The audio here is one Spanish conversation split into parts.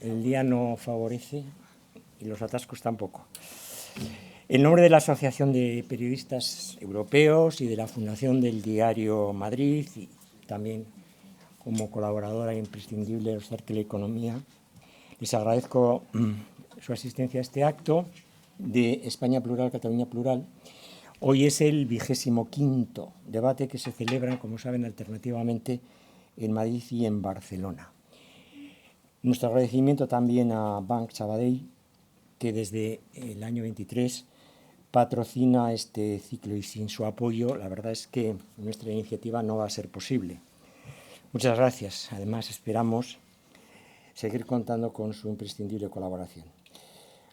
el día no favorece y los atascos tampoco. En nombre de la Asociación de Periodistas Europeos y de la Fundación del Diario Madrid, y también como colaboradora imprescindible de Observatorio de Economía, les agradezco su asistencia a este acto de España Plural, Cataluña Plural. Hoy es el 25º debate que se celebra, como saben, alternativamente en Madrid y en Barcelona. Nuestro agradecimiento también a Banc Sabadell, que desde el año 23 patrocina este ciclo, y sin su apoyo, la verdad es que nuestra iniciativa no va a ser posible. Muchas gracias. Además, esperamos seguir contando con su imprescindible colaboración.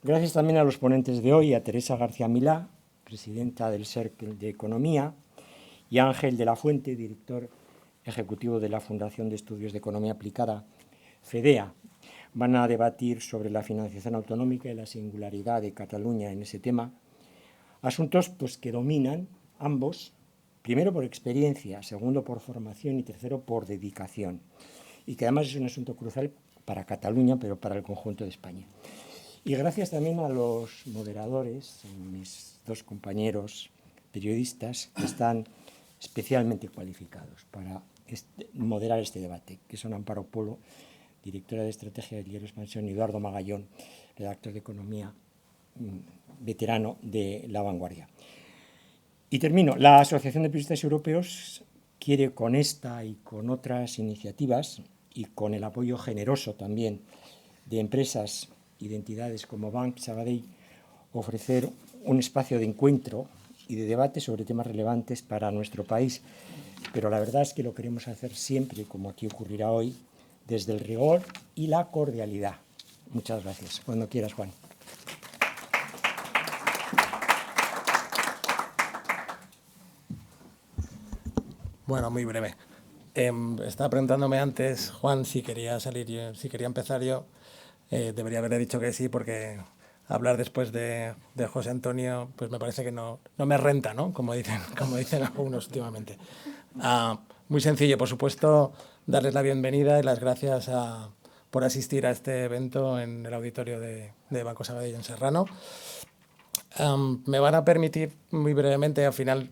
Gracias también a los ponentes de hoy, a Teresa García Milá, presidenta del Cercle de Economía, y a Ángel de la Fuente, director ejecutivo de la Fundación de Estudios de Economía Aplicada, FEDEA. Van a debatir sobre la financiación autonómica y la singularidad de Cataluña en ese tema. Asuntos pues, que dominan ambos, primero por experiencia, segundo por formación y tercero por dedicación. Y que además es un asunto crucial para Cataluña, pero para el conjunto de España. Y gracias también a los moderadores, mis dos compañeros periodistas, que están especialmente cualificados para moderar este debate, que son Amparo Polo, directora de Estrategia del Diario Expansión, y Eduardo Magallón, redactor de Economía, veterano de La Vanguardia. Y termino. La Asociación de Periodistas Europeos quiere, con esta y con otras iniciativas, y con el apoyo generoso también de empresas y de entidades como Banc Sabadell, ofrecer un espacio de encuentro y de debate sobre temas relevantes para nuestro país. Pero la verdad es que lo queremos hacer siempre, como aquí ocurrirá hoy, desde el rigor y la cordialidad. Muchas gracias. Cuando quieras, Juan. Bueno, muy breve. Estaba preguntándome antes, Juan, si quería empezar yo. Debería haberle dicho que sí, porque hablar después de José Antonio, pues me parece que no me renta, ¿no? Como dicen algunos últimamente. Muy sencillo, por supuesto, darles la bienvenida y las gracias por asistir a este evento en el auditorio de Banco Sabadell en Serrano. Me van a permitir muy brevemente, al final,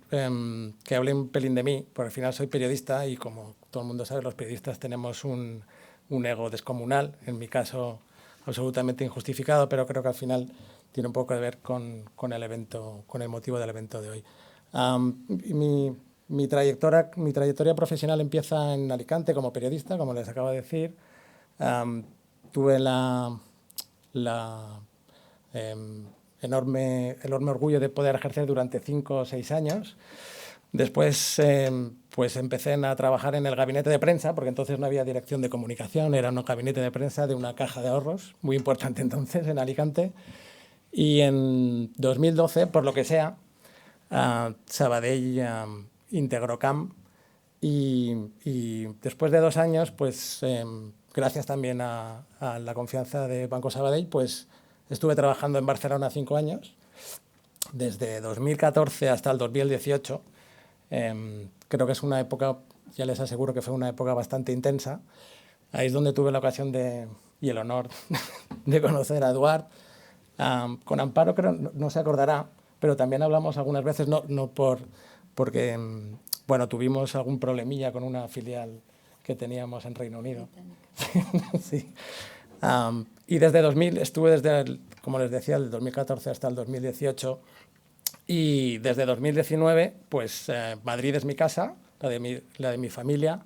que hable un pelín de mí, porque al final soy periodista y, como todo el mundo sabe, los periodistas tenemos un ego descomunal, en mi caso absolutamente injustificado, pero creo que al final tiene un poco que ver con el evento, con el motivo del evento de hoy. Mi trayectoria profesional empieza en Alicante como periodista, como les acabo de decir. Tuve el enorme orgullo de poder ejercer durante 5 o 6 años. Después pues empecé a trabajar en el gabinete de prensa, porque entonces no había dirección de comunicación, era un gabinete de prensa de una caja de ahorros, muy importante entonces en Alicante. Y en 2012, por lo que sea, Sabadell integró CAM y después de 2 años, pues gracias también a la confianza de Banco Sabadell, pues estuve trabajando en Barcelona 5 años, desde 2014 hasta el 2018. Creo que es una época, ya les aseguro que fue una época bastante intensa. Ahí es donde tuve la ocasión y el honor de conocer a Eduard. Con Amparo, creo, no se acordará, pero también hablamos algunas veces, porque bueno, tuvimos algún problemilla con una filial que teníamos en Reino Unido. Sí. Y desde 2000 estuve como les decía, del 2014 hasta el 2018. Y desde 2019, pues Madrid es mi casa, la de mi familia.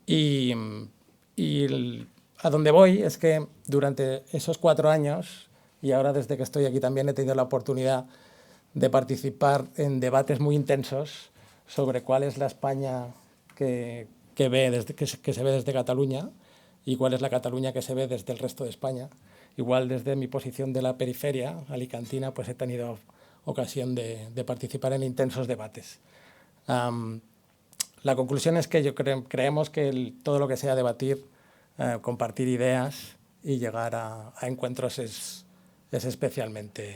Y a donde voy es que durante esos 4 años, y ahora desde que estoy aquí también he tenido la oportunidad de participar en debates muy intensos sobre cuál es la España que se ve desde Cataluña y cuál es la Cataluña que se ve desde el resto de España. Igual desde mi posición de la periferia alicantina, pues he tenido ocasión de participar en intensos debates. La conclusión es que creemos que todo lo que sea debatir, compartir ideas y llegar a encuentros es especialmente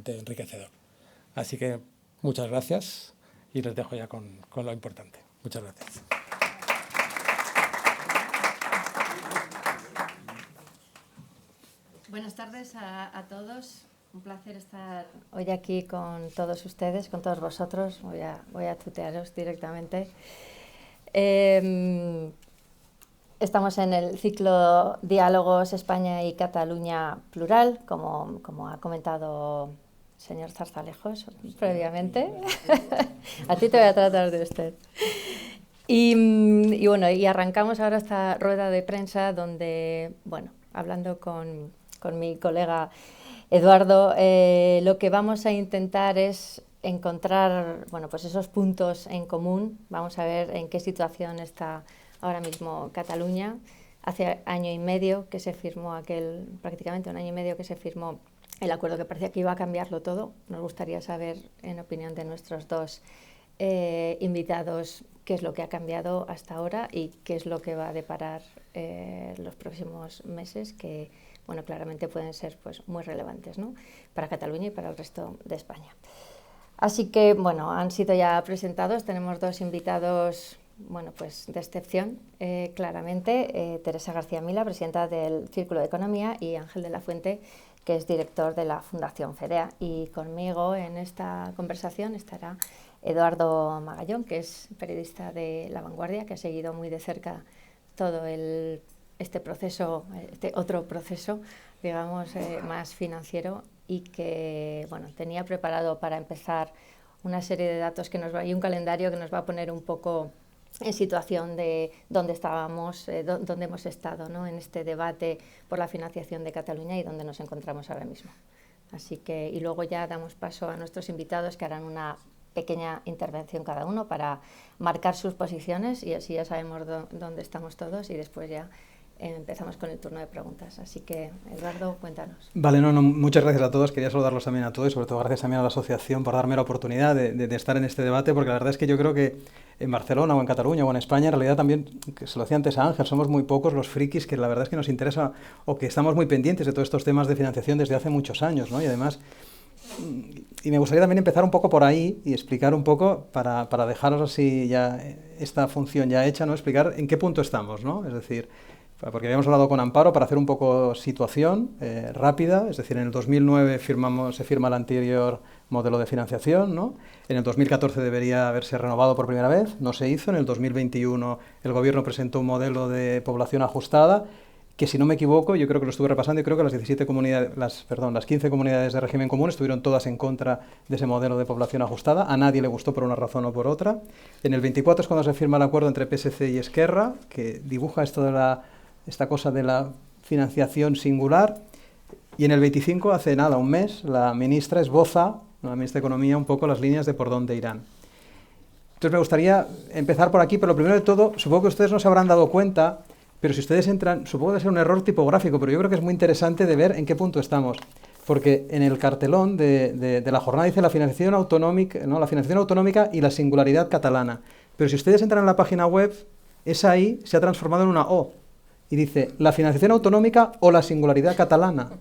enriquecedor. Así que muchas gracias y les dejo ya con lo importante. Muchas gracias. Buenas tardes a todos. Un placer estar hoy aquí con todos ustedes, con todos vosotros. Voy a tutearos directamente. Estamos en el ciclo Diálogos España y Cataluña Plural, como ha comentado el señor Zarzalejos previamente. A ti te voy a tratar de usted. Y bueno, y arrancamos ahora esta rueda de prensa donde, bueno, hablando con mi colega Eduardo, lo que vamos a intentar es encontrar, bueno, pues esos puntos en común. Vamos a ver en qué situación está ahora mismo Cataluña. Hace año y medio que se firmó prácticamente un año y medio que se firmó el acuerdo que parecía que iba a cambiarlo todo. Nos gustaría saber, en opinión de nuestros dos invitados, qué es lo que ha cambiado hasta ahora y qué es lo que va a deparar los próximos meses, que, bueno, claramente pueden ser pues muy relevantes, ¿no?, para Cataluña y para el resto de España. Así que, bueno, han sido ya presentados. Tenemos dos invitados, bueno, pues de excepción, claramente. Teresa García Mila, presidenta del Círculo de Economía, y Ángel de la Fuente, que es director de la Fundación FEDEA. Y conmigo en esta conversación estará Eduardo Magallón, que es periodista de La Vanguardia, que ha seguido muy de cerca todo este proceso, este otro proceso, digamos, más financiero, y que, bueno, tenía preparado para empezar una serie de datos y un calendario que nos va a poner un poco en situación de dónde estábamos, dónde hemos estado, ¿no?, en este debate por la financiación de Cataluña y dónde nos encontramos ahora mismo. Así que, y luego ya damos paso a nuestros invitados, que harán una pequeña intervención cada uno para marcar sus posiciones, y así ya sabemos dónde estamos todos, y después ya empezamos con el turno de preguntas. Así que, Eduardo, cuéntanos. Vale, muchas gracias a todos. Quería saludarlos también a todos y sobre todo gracias también a la asociación por darme la oportunidad de estar en este debate, porque la verdad es que yo creo que en Barcelona o en Cataluña o en España, en realidad también, que se lo decía antes a Ángel, somos muy pocos los frikis que la verdad es que nos interesa o que estamos muy pendientes de todos estos temas de financiación desde hace muchos años, ¿no? Y además, y me gustaría también empezar un poco por ahí y explicar un poco, para dejaros así ya esta función ya hecha, ¿no?, explicar en qué punto estamos, ¿no? Es decir, porque habíamos hablado con Amparo para hacer un poco situación rápida. Es decir, en el 2009 se firma el anterior modelo de financiación, ¿no? En el 2014 debería haberse renovado por primera vez, no se hizo. En el 2021 el Gobierno presentó un modelo de población ajustada, que, si no me equivoco, yo creo que lo estuve repasando, y creo que las 15 comunidades de régimen común estuvieron todas en contra de ese modelo de población ajustada. A nadie le gustó por una razón o por otra. En el 24 es cuando se firma el acuerdo entre PSC y Esquerra, que dibuja esta cosa de la financiación singular, y en el 25, hace nada, un mes, la ministra esboza, la ministra de Economía, un poco las líneas de por dónde irán. Entonces me gustaría empezar por aquí, pero lo primero de todo, supongo que ustedes no se habrán dado cuenta, pero si ustedes entran, supongo que debe ser un error tipográfico, pero yo creo que es muy interesante de ver en qué punto estamos, porque en el cartelón de la jornada dice la financiación autonómica, ¿no?, la financiación autonómica y la singularidad catalana, pero si ustedes entran en la página web, esa I se ha transformado en una O, y dice la financiación autonómica o la singularidad catalana,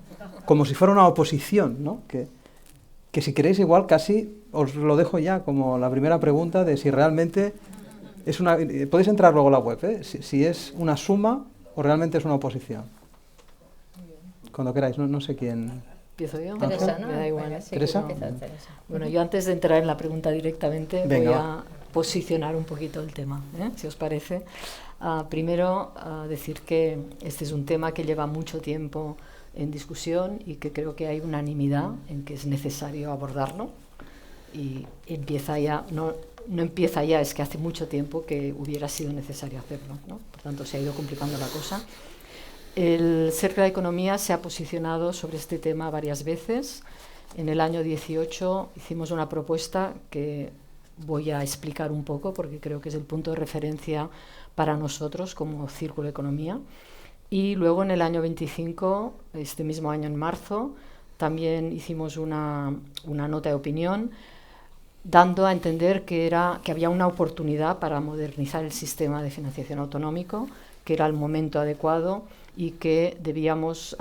como si fuera una oposición, ¿no? Que si queréis igual casi os lo dejo ya como la primera pregunta de si realmente es una... Podéis entrar luego a la web, ¿eh? Si es una suma o realmente es una oposición. Cuando queráis, no sé quién... ¿Empiezo yo? Teresa, ¿no? Me da igual. Venga, sí, ¿Teresa? Teresa. Bueno, yo antes de entrar en la pregunta directamente voy Venga. a posicionar un poquito el tema, si os parece. Primero, decir que este es un tema que lleva mucho tiempo en discusión y que creo que hay unanimidad en que es necesario abordarlo, y empieza ya, no empieza ya, es que hace mucho tiempo que hubiera sido necesario hacerlo, ¿no? Por tanto, se ha ido complicando la cosa. El Cercle de Economía se ha posicionado sobre este tema varias veces. En el año 18 hicimos una propuesta que voy a explicar un poco, porque creo que es el punto de referencia para nosotros como Círculo de Economía. Y luego en el año 25, este mismo año en marzo, también hicimos una nota de opinión dando a entender que había una oportunidad para modernizar el sistema de financiación autonómico, que era el momento adecuado y que debíamos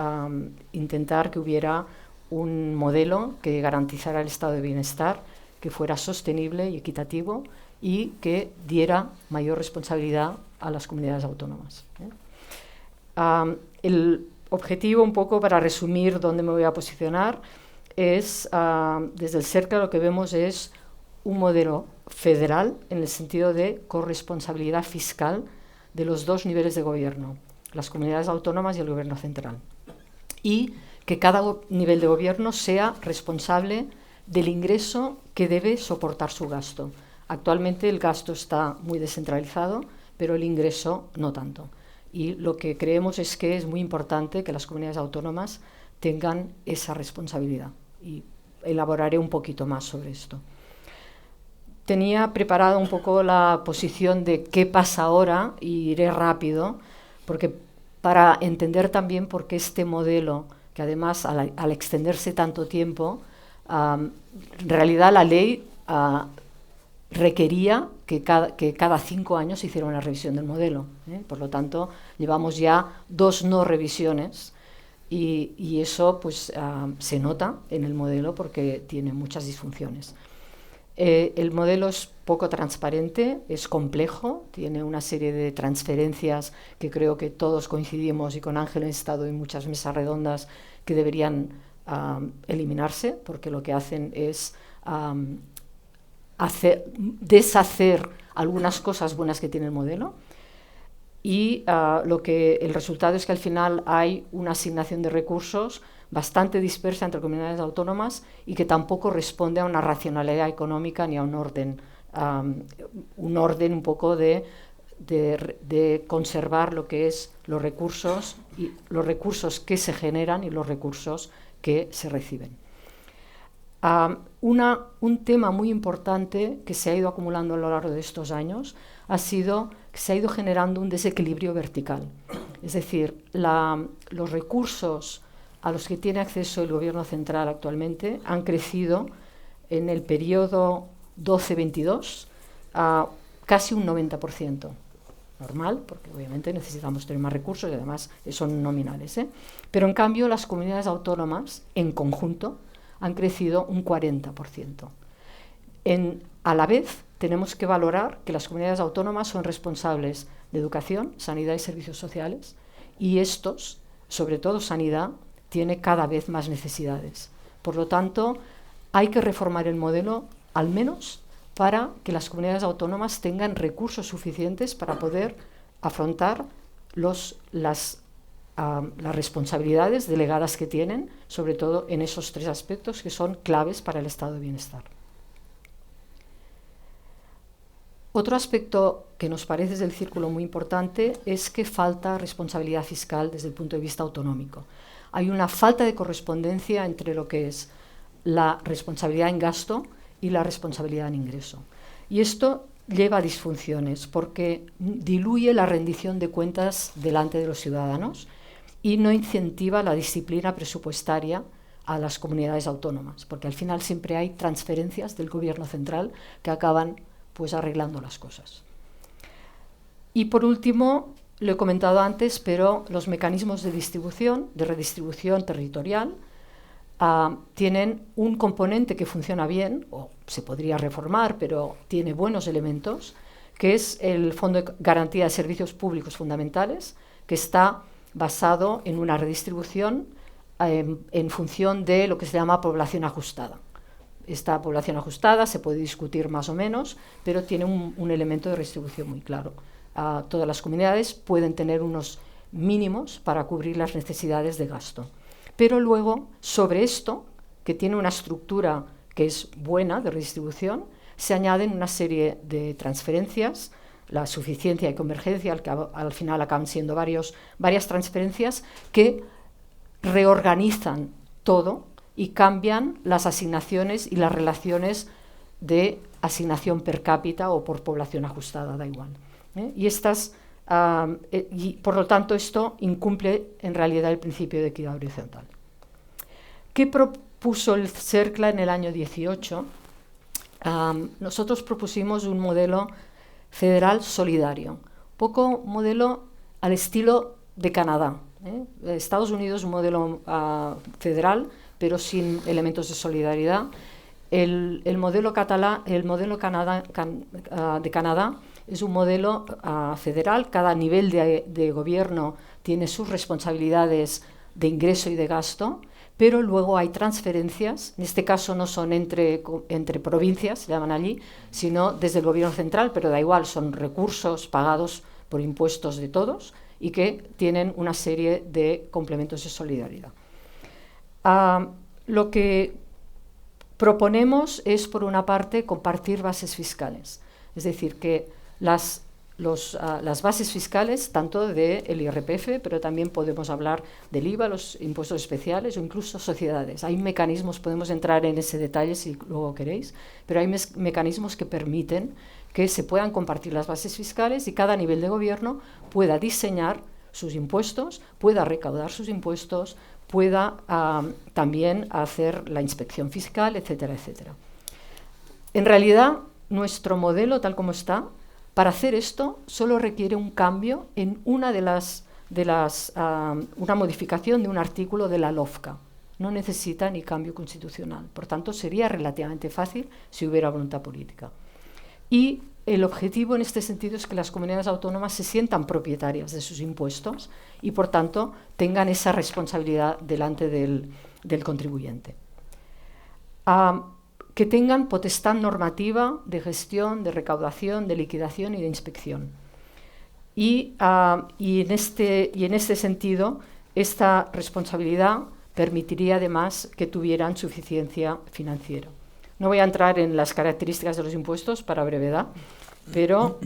intentar que hubiera un modelo que garantizara el estado de bienestar, que fuera sostenible y equitativo y que diera mayor responsabilidad a las comunidades autónomas. objetivo, un poco para resumir dónde me voy a posicionar, es, desde el CERCLA lo que vemos es un modelo federal en el sentido de corresponsabilidad fiscal de los dos niveles de gobierno, las comunidades autónomas y el gobierno central. Y que cada nivel de gobierno sea responsable del ingreso que debe soportar su gasto. Actualmente el gasto está muy descentralizado, pero el ingreso no tanto. Y lo que creemos es que es muy importante que las comunidades autónomas tengan esa responsabilidad. Y elaboraré un poquito más sobre esto. Tenía preparada un poco la posición de qué pasa ahora, y iré rápido, porque para entender también por qué este modelo, que además al extenderse tanto tiempo, en realidad la ley requería que cada 5 años se hiciera una revisión del modelo. Por lo tanto, llevamos ya 2 no revisiones y eso pues, se nota en el modelo porque tiene muchas disfunciones. El modelo es poco transparente, es complejo, tiene una serie de transferencias que creo que todos coincidimos, y con Ángel he estado en muchas mesas redondas, que deberían eliminarse, porque lo que hacen es deshacer algunas cosas buenas que tiene el modelo, y el resultado es que al final hay una asignación de recursos bastante dispersa entre comunidades autónomas y que tampoco responde a una racionalidad económica ni a un orden un poco de conservar lo que es los recursos que se generan y los recursos que se reciben. Un tema muy importante que se ha ido acumulando a lo largo de estos años ha sido que se ha ido generando un desequilibrio vertical. Es decir, los recursos a los que tiene acceso el Gobierno central actualmente han crecido en el periodo 12-22 a casi un 90%. Normal, porque obviamente necesitamos tener más recursos y además son nominales. Pero en cambio las comunidades autónomas en conjunto han crecido un 40%. A la vez tenemos que valorar que las comunidades autónomas son responsables de educación, sanidad y servicios sociales, y estos, sobre todo sanidad, tiene cada vez más necesidades. Por lo tanto, hay que reformar el modelo, al menos para que las comunidades autónomas tengan recursos suficientes para poder afrontar las responsabilidades delegadas que tienen, sobre todo en esos 3 aspectos que son claves para el estado de bienestar. Otro aspecto que nos parece desde el círculo muy importante es que falta responsabilidad fiscal desde el punto de vista autonómico. Hay una falta de correspondencia entre lo que es la responsabilidad en gasto y la responsabilidad en ingreso. Y esto lleva a disfunciones porque diluye la rendición de cuentas delante de los ciudadanos y no incentiva la disciplina presupuestaria a las comunidades autónomas, porque al final siempre hay transferencias del Gobierno central que acaban pues arreglando las cosas. Y por último, lo he comentado antes, pero los mecanismos de redistribución territorial tienen un componente que funciona bien, o se podría reformar, pero tiene buenos elementos, que es el Fondo de Garantía de Servicios Públicos Fundamentales, que está basado en una redistribución en función de lo que se llama población ajustada. Esta población ajustada se puede discutir más o menos, pero tiene un elemento de redistribución muy claro. Todas las comunidades pueden tener unos mínimos para cubrir las necesidades de gasto. Pero luego, sobre esto, que tiene una estructura que es buena de redistribución, se añaden una serie de transferencias, la suficiencia y convergencia, que al final acaban siendo varias transferencias que reorganizan todo y cambian las asignaciones y las relaciones de asignación per cápita o por población ajustada, da igual. Y por lo tanto esto incumple en realidad el principio de equidad horizontal. ¿Qué propuso el CERCLA en el año 18? Nosotros propusimos un modelo federal solidario, poco modelo al estilo de Canadá. Estados Unidos es un modelo federal, pero sin elementos de solidaridad. El modelo de Canadá es un modelo federal, cada nivel de gobierno tiene sus responsabilidades de ingreso y de gasto, pero luego hay transferencias, en este caso no son entre provincias, se llaman allí, sino desde el gobierno central, pero da igual, son recursos pagados por impuestos de todos y que tienen una serie de complementos de solidaridad. Lo que proponemos es, por una parte, compartir bases fiscales, es decir, que las bases fiscales, tanto del IRPF, pero también podemos hablar del IVA, los impuestos especiales o incluso sociedades. Hay mecanismos, podemos entrar en ese detalle si luego queréis, pero hay mecanismos que permiten que se puedan compartir las bases fiscales y cada nivel de gobierno pueda diseñar sus impuestos, pueda recaudar sus impuestos, pueda también hacer la inspección fiscal, etcétera, etcétera. En realidad, nuestro modelo, tal como está, para hacer esto solo requiere un cambio en una modificación de un artículo de la LOFCA. No necesita ni cambio constitucional. Por tanto, sería relativamente fácil si hubiera voluntad política. Y el objetivo en este sentido es que las comunidades autónomas se sientan propietarias de sus impuestos y, por tanto, tengan esa responsabilidad delante del contribuyente. Que tengan potestad normativa de gestión, de recaudación, de liquidación y de inspección. Y en este sentido, esta responsabilidad permitiría además que tuvieran suficiencia financiera. No voy a entrar en las características de los impuestos para brevedad, pero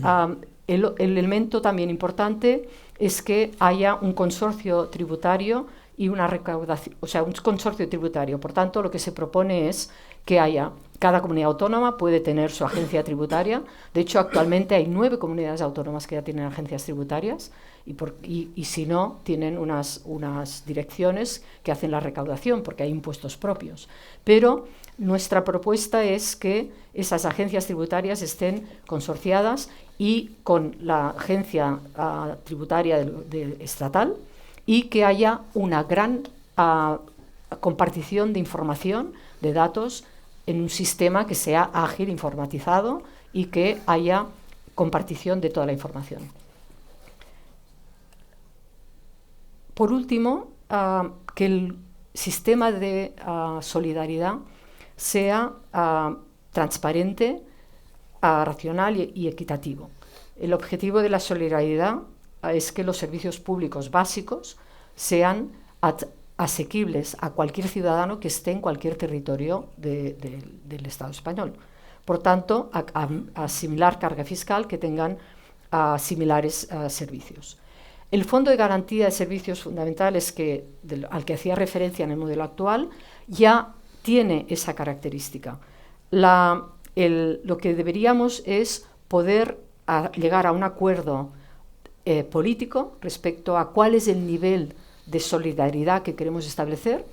el elemento también importante es que haya un consorcio tributario y una recaudación, o sea, un consorcio tributario. Por tanto, lo que se propone es que cada comunidad autónoma puede tener su agencia tributaria. De hecho, actualmente hay 9 comunidades autónomas que ya tienen agencias tributarias y si no, tienen unas direcciones que hacen la recaudación porque hay impuestos propios. Pero nuestra propuesta es que esas agencias tributarias estén consorciadas y con la agencia tributaria estatal y que haya una gran compartición de información, de datos, en un sistema que sea ágil, informatizado y que haya compartición de toda la información. Por último, que el sistema de solidaridad sea transparente, racional y equitativo. El objetivo de la solidaridad es que los servicios públicos básicos sean asequibles a cualquier ciudadano que esté en cualquier territorio del Estado español. Por tanto, asimilar carga fiscal que tengan similares servicios. El Fondo de Garantía de Servicios Fundamentales al que hacía referencia en el modelo actual ya tiene esa característica. Lo que deberíamos es poder llegar a un acuerdo político respecto a cuál es el nivel de solidaridad que queremos establecer.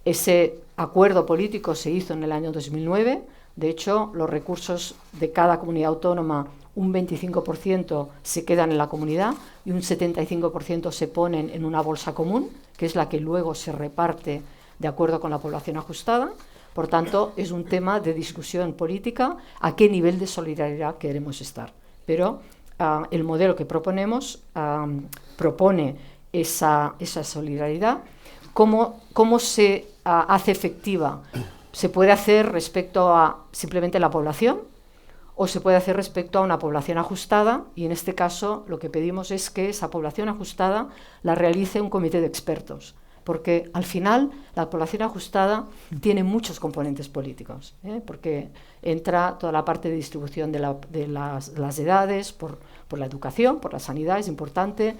Ese acuerdo político se hizo en el año 2009. De hecho, los recursos de cada comunidad autónoma, un 25% se quedan en la comunidad y un 75% se ponen en una bolsa común, que es la que luego se reparte de acuerdo con la población ajustada. Por tanto, es un tema de discusión política a qué nivel de solidaridad queremos estar. Pero el modelo que proponemos propone esa solidaridad. ¿Cómo se hace efectiva? Se puede hacer respecto a simplemente la población o se puede hacer respecto a una población ajustada, y en este caso lo que pedimos es que esa población ajustada la realice un comité de expertos, porque al final la población ajustada tiene muchos componentes políticos, porque entra toda la parte de distribución de las edades, por la educación, por la sanidad, es importante,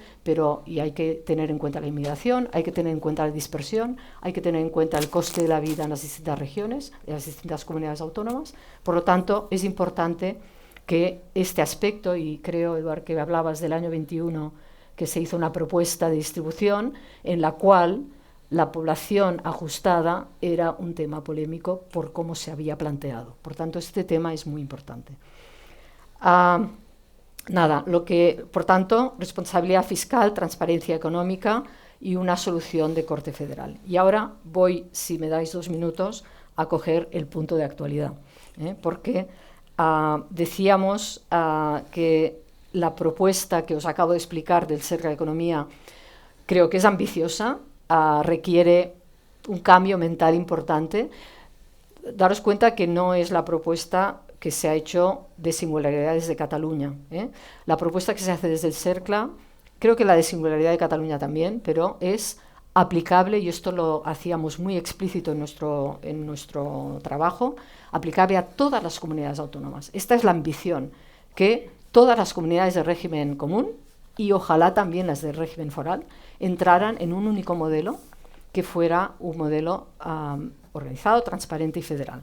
y hay que tener en cuenta la inmigración, hay que tener en cuenta la dispersión, hay que tener en cuenta el coste de la vida en las distintas regiones, en las distintas comunidades autónomas. Por lo tanto, es importante que este aspecto, y creo, Eduard, que hablabas del año 21, que se hizo una propuesta de distribución en la cual la población ajustada era un tema polémico por cómo se había planteado. Por tanto, este tema es muy importante. Por tanto, responsabilidad fiscal, transparencia económica y una solución de corte federal. Y ahora voy, si me dais 2 minutos, a coger el punto de actualidad, porque decíamos que la propuesta que os acabo de explicar del Cerca de Economía creo que es ambiciosa, requiere un cambio mental importante. Daros cuenta que no es la propuesta que se ha hecho de singularidades de Cataluña, ¿eh? La propuesta que se hace desde el CERCLA, creo que la de singularidad de Cataluña también, pero es aplicable, y esto lo hacíamos muy explícito en nuestro trabajo, aplicable a todas las comunidades autónomas. Esta es la ambición, que todas las comunidades de régimen común, y ojalá también las del régimen foral, entraran en un único modelo, que fuera un modelo organizado, transparente y federal.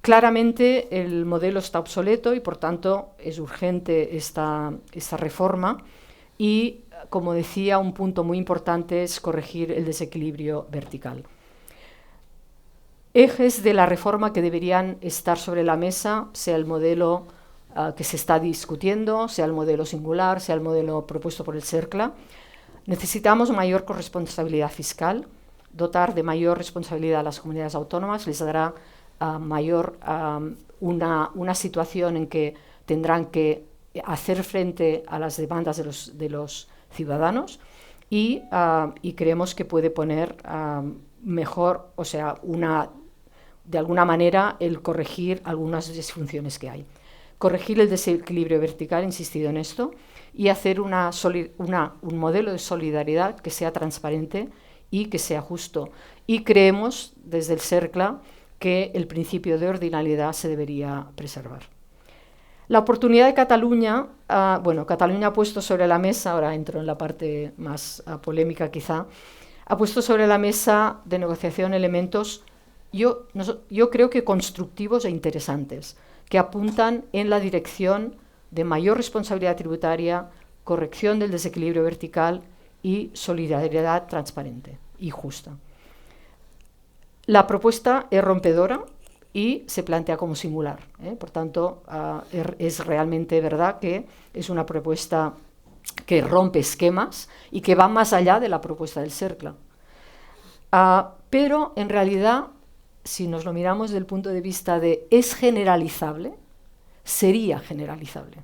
Claramente el modelo está obsoleto y por tanto es urgente esta reforma y, como decía, un punto muy importante es corregir el desequilibrio vertical. Ejes de la reforma que deberían estar sobre la mesa, sea el modelo que se está discutiendo, sea el modelo singular, sea el modelo propuesto por el CERCLA. Necesitamos mayor corresponsabilidad fiscal. Dotar de mayor responsabilidad a las comunidades autónomas les dará una situación en que tendrán que hacer frente a las demandas de los ciudadanos y creemos que puede poner mejor, o sea, de alguna manera, el corregir algunas disfunciones que hay. Corregir el desequilibrio vertical, he insistido en esto, y hacer un modelo de solidaridad que sea transparente y que sea justo. Y creemos, desde el CERCLA, que el principio de ordinalidad se debería preservar. La oportunidad de Cataluña, Cataluña ha puesto sobre la mesa, ahora entro en la parte más polémica quizá, ha puesto sobre la mesa de negociación elementos, yo creo que constructivos e interesantes, que apuntan en la dirección de mayor responsabilidad tributaria, corrección del desequilibrio vertical y solidaridad transparente y justa. La propuesta es rompedora y se plantea como singular, ¿eh? Por tanto, es realmente verdad que es una propuesta que rompe esquemas y que va más allá de la propuesta del CERCLA. Pero, en realidad, si nos lo miramos desde el punto de vista de ¿es generalizable? Sería generalizable.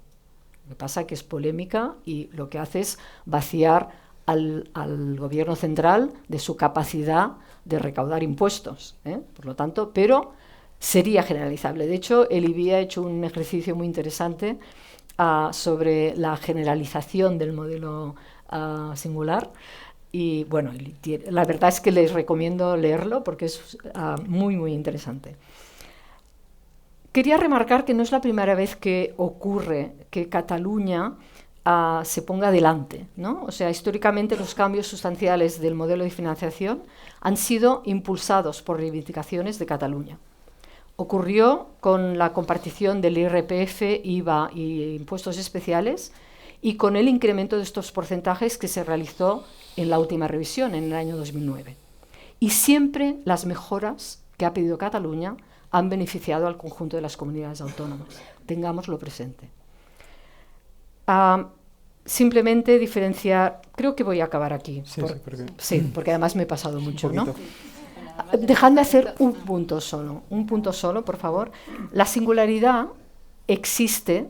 Lo que pasa es que es polémica y lo que hace es vaciar al gobierno central de su capacidad de recaudar impuestos, ¿eh? Por lo tanto, pero sería generalizable. De hecho, el IBI ha hecho un ejercicio muy interesante sobre la generalización del modelo singular y bueno, la verdad es que les recomiendo leerlo porque es muy, muy interesante. Quería remarcar que no es la primera vez que ocurre que Cataluña se ponga delante, ¿no? O sea, históricamente los cambios sustanciales del modelo de financiación han sido impulsados por reivindicaciones de Cataluña. Ocurrió con la compartición del IRPF, IVA y impuestos especiales y con el incremento de estos porcentajes que se realizó en la última revisión, en el año 2009. Y siempre las mejoras que ha pedido Cataluña han beneficiado al conjunto de las comunidades autónomas. Tengámoslo presente. Simplemente diferenciar, creo que voy a acabar aquí, porque además me he pasado mucho, ¿no? Dejadme hacer un punto solo, por favor. La singularidad existe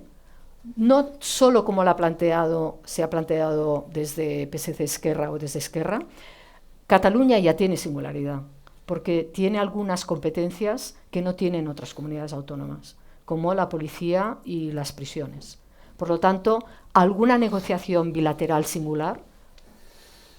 no solo como se ha planteado desde PSC Esquerra o desde Esquerra. Cataluña ya tiene singularidad, porque tiene algunas competencias que no tienen otras comunidades autónomas, como la policía y las prisiones. Por lo tanto, alguna negociación bilateral singular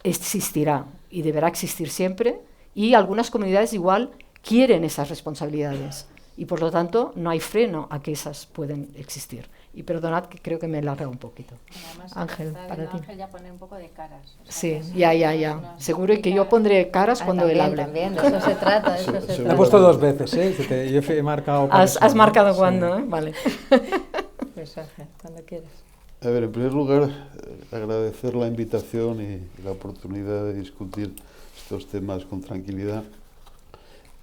existirá y deberá existir siempre, y algunas comunidades igual quieren esas responsabilidades y por lo tanto no hay freno a que esas pueden existir. Y perdonad que creo que me he alargado un poquito. Además, Ángel, para ti. Ángel ya pone un poco de caras. O sea, Sí, que ya. no, Seguro que yo pondré caras cuando él hable. También, de eso se trata. Lo he puesto 2 veces, ¿eh? Yo he marcado... Has marcado cuándo, ¿eh? Vale. Pues Ángel, cuando quieras. A ver, en primer lugar, agradecer la invitación y la oportunidad de discutir estos temas con tranquilidad.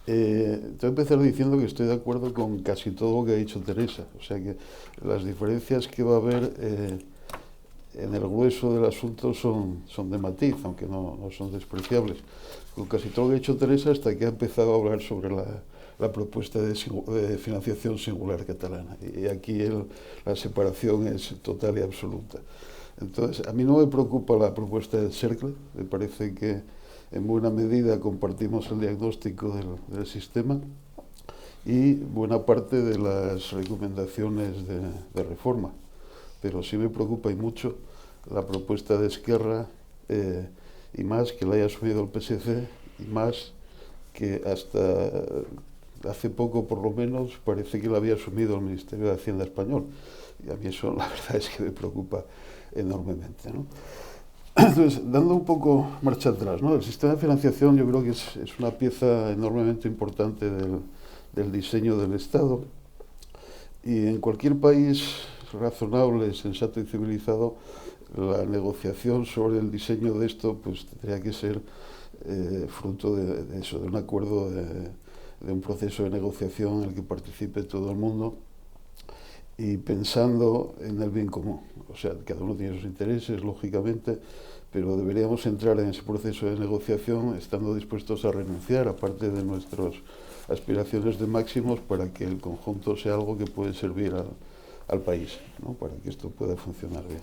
Tengo que empezar diciendo que estoy de acuerdo con casi todo lo que ha dicho Teresa. O sea que las diferencias que va a haber en el grueso del asunto son de matiz, aunque no son despreciables. Con casi todo lo que ha dicho Teresa hasta que ha empezado a hablar sobre la propuesta de financiación singular catalana. Y aquí la separación es total y absoluta. Entonces, a mí no me preocupa la propuesta del Cercle, me parece que en buena medida compartimos el diagnóstico del sistema y buena parte de las recomendaciones de reforma. Pero sí me preocupa y mucho la propuesta de Esquerra, y más que la haya asumido el PSC, y más que hasta hace poco, por lo menos, parece que la había asumido el Ministerio de Hacienda español. Y a mí eso, la verdad, es que me preocupa enormemente, ¿no? Entonces, dando un poco marcha atrás, ¿no? El sistema de financiación yo creo que es una pieza enormemente importante del diseño del Estado, y en cualquier país razonable, sensato y civilizado, la negociación sobre el diseño de esto pues tendría que ser fruto de eso, de un acuerdo, de un proceso de negociación en el que participe todo el mundo y pensando en el bien común. O sea, cada uno tiene sus intereses, lógicamente, pero deberíamos entrar en ese proceso de negociación estando dispuestos a renunciar a parte de nuestras aspiraciones de máximos para que el conjunto sea algo que puede servir al país, ¿no? Para que esto pueda funcionar bien.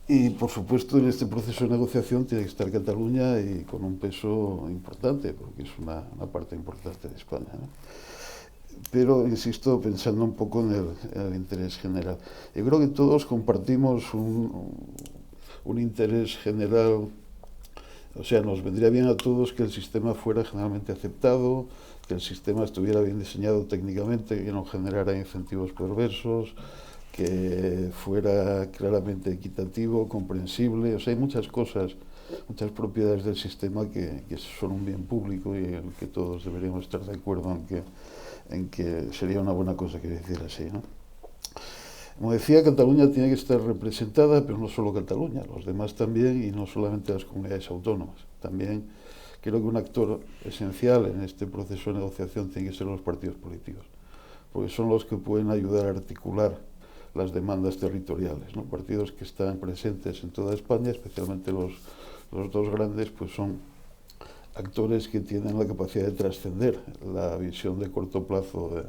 Y, por supuesto, en este proceso de negociación tiene que estar Cataluña y con un peso importante, porque es una parte importante de España, ¿no? Pero, insisto, pensando un poco en el interés general. Yo creo que todos compartimos un interés general, o sea, nos vendría bien a todos que el sistema fuera generalmente aceptado, que el sistema estuviera bien diseñado técnicamente, que no generara incentivos perversos, que fuera claramente equitativo, comprensible. O sea, hay muchas cosas, muchas propiedades del sistema que son un bien público y en que todos deberíamos estar de acuerdo en que sería una buena cosa que decir así, ¿no? Como decía, Cataluña tiene que estar representada, pero no solo Cataluña, los demás también, y no solamente las comunidades autónomas. También creo que un actor esencial en este proceso de negociación tiene que ser los partidos políticos, porque son los que pueden ayudar a articular las demandas territoriales, ¿no? Partidos que están presentes en toda España, especialmente los dos grandes, pues son actores que tienen la capacidad de trascender la visión de corto plazo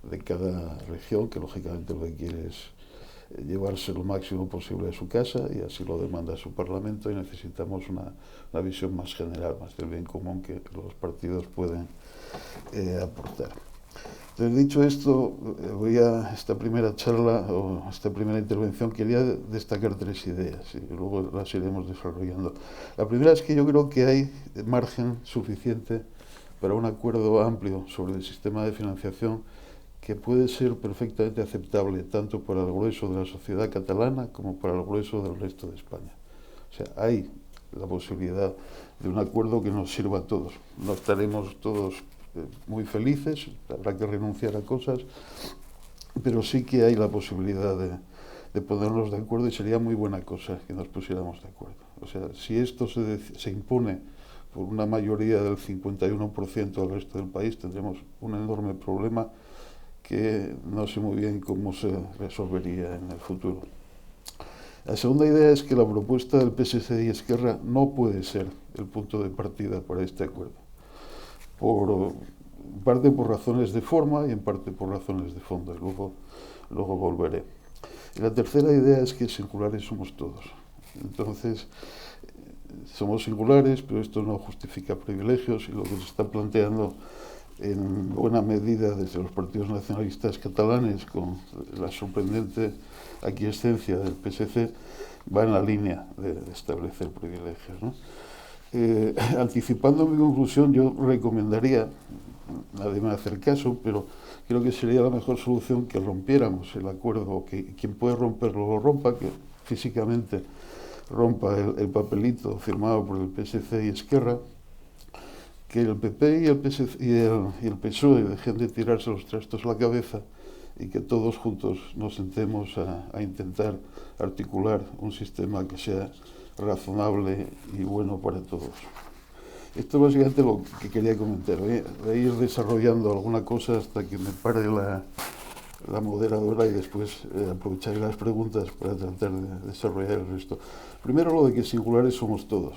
de cada región, que lógicamente lo que quiere es llevarse lo máximo posible de su casa, y así lo demanda su Parlamento, y necesitamos una visión más general, más del bien común que los partidos pueden aportar. Entonces, dicho esto, voy a esta primera charla o esta primera intervención, quería destacar 3 ideas y luego las iremos desarrollando. La primera es que yo creo que hay margen suficiente para un acuerdo amplio sobre el sistema de financiación que puede ser perfectamente aceptable tanto para el grueso de la sociedad catalana como para el grueso del resto de España. O sea, hay la posibilidad de un acuerdo que nos sirva a todos. No estaremos todos muy felices, habrá que renunciar a cosas, pero sí que hay la posibilidad de ponernos de acuerdo, y sería muy buena cosa que nos pusiéramos de acuerdo. O sea, si esto se impone por una mayoría del 51% del resto del país, tendremos un enorme problema que no sé muy bien cómo se resolvería en el futuro. La segunda idea es que la propuesta del PSC y Esquerra no puede ser el punto de partida para este acuerdo. En parte por razones de forma y en parte por razones de fondo, y luego volveré. Y la tercera idea es que singulares somos todos. Entonces, somos singulares, pero esto no justifica privilegios, y lo que se está planteando en buena medida desde los partidos nacionalistas catalanes, con la sorprendente aquiescencia del PSC, va en la línea de establecer privilegios, ¿no? Anticipando mi conclusión, yo recomendaría, nadie me va a hacer caso, pero creo que sería la mejor solución que rompiéramos el acuerdo, o que quien puede romperlo lo rompa, que físicamente rompa el papelito firmado por el PSC y Esquerra, que el PP y el PSOE dejen de tirarse los trastos a la cabeza, y que todos juntos nos sentemos a intentar articular un sistema que sea razonable y bueno para todos. Esto es básicamente lo que quería comentar. Voy a ir desarrollando alguna cosa hasta que me pare la moderadora, y después aprovecharé las preguntas para tratar de desarrollar el resto. Primero, lo de que singulares somos todos,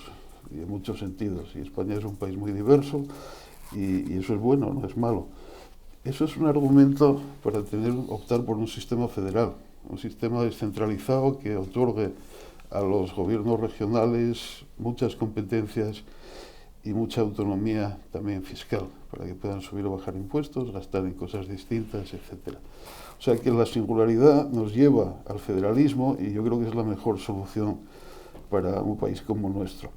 y en muchos sentidos, y España es un país muy diverso, y eso es bueno, no es malo. Eso es un argumento para optar por un sistema federal, un sistema descentralizado que otorgue a los gobiernos regionales muchas competencias y mucha autonomía también fiscal, para que puedan subir o bajar impuestos, gastar en cosas distintas, etc. O sea que la singularidad nos lleva al federalismo y yo creo que es la mejor solución para un país como el nuestro.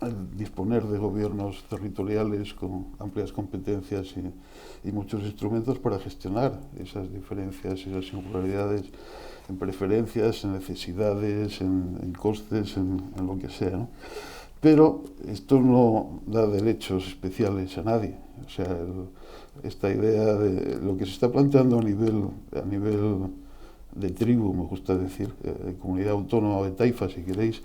El disponer de gobiernos territoriales con amplias competencias y muchos instrumentos para gestionar esas diferencias, esas singularidades en preferencias, en necesidades, en costes, en lo que sea, ¿no? Pero esto no da derechos especiales a nadie. O sea, esta idea de lo que se está planteando a nivel de tribu, me gusta decir, de comunidad autónoma o de taifa, si queréis,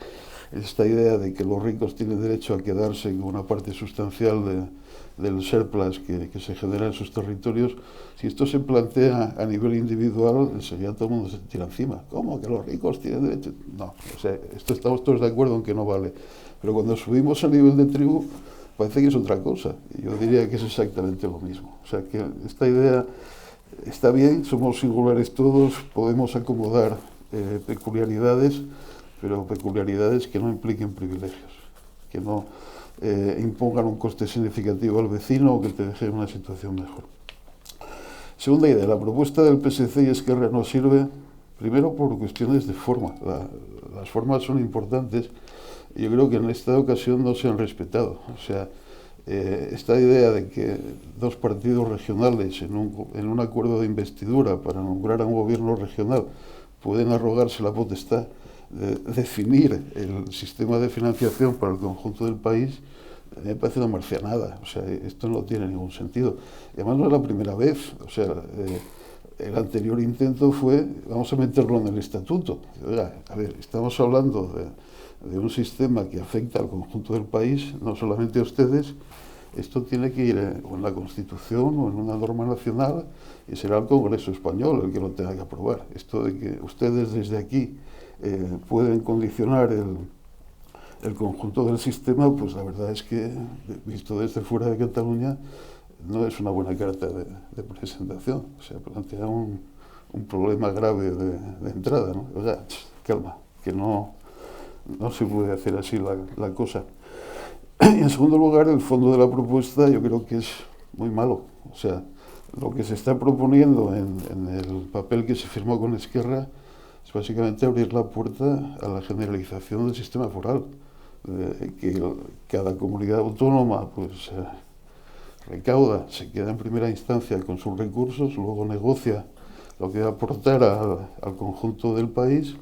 esta idea de que los ricos tienen derecho a quedarse con una parte sustancial del surplus que se genera en sus territorios. Si esto se plantea a nivel individual, enseguida todo el mundo se tira encima. ¿Cómo que los ricos tienen derecho? No, o sea, esto estamos todos de acuerdo en que no vale. Pero cuando subimos a nivel de tribu, parece que es otra cosa. Y yo diría que es exactamente lo mismo. O sea, que esta idea está bien, somos singulares todos, podemos acomodar peculiaridades, pero peculiaridades que no impliquen privilegios, que no impongan un coste significativo al vecino o que te deje en una situación mejor. Segunda idea, la propuesta del PSC y Esquerra no sirve, primero por cuestiones de forma. Las formas son importantes y yo creo que en esta ocasión no se han respetado. O sea, esta idea de que dos partidos regionales en un acuerdo de investidura para nombrar a un gobierno regional pueden arrogarse la potestad de definir el sistema de financiación para el conjunto del país, me parece una marcianada. O sea, esto no tiene ningún sentido. Y además no es la primera vez. O sea, el anterior intento fue, vamos a meterlo en el estatuto. Oiga, a ver, estamos hablando de un sistema que afecta al conjunto del país, no solamente a ustedes. Esto tiene que ir o en la Constitución o en una norma nacional y será el Congreso español el que lo tenga que aprobar. Esto de que ustedes desde aquí pueden condicionar el conjunto del sistema, pues la verdad es que, visto desde fuera de Cataluña, no es una buena carta de presentación. O sea, plantea un problema grave de entrada, ¿no? O sea, calma, que no se puede hacer así la cosa. Y en segundo lugar, el fondo de la propuesta yo creo que es muy malo. O sea, lo que se está proponiendo en el papel que se firmó con Esquerra es básicamente abrir la puerta a la generalización del sistema foral, que cada comunidad autónoma pues recauda, se queda en primera instancia con sus recursos, luego negocia lo que va a aportar al conjunto del país,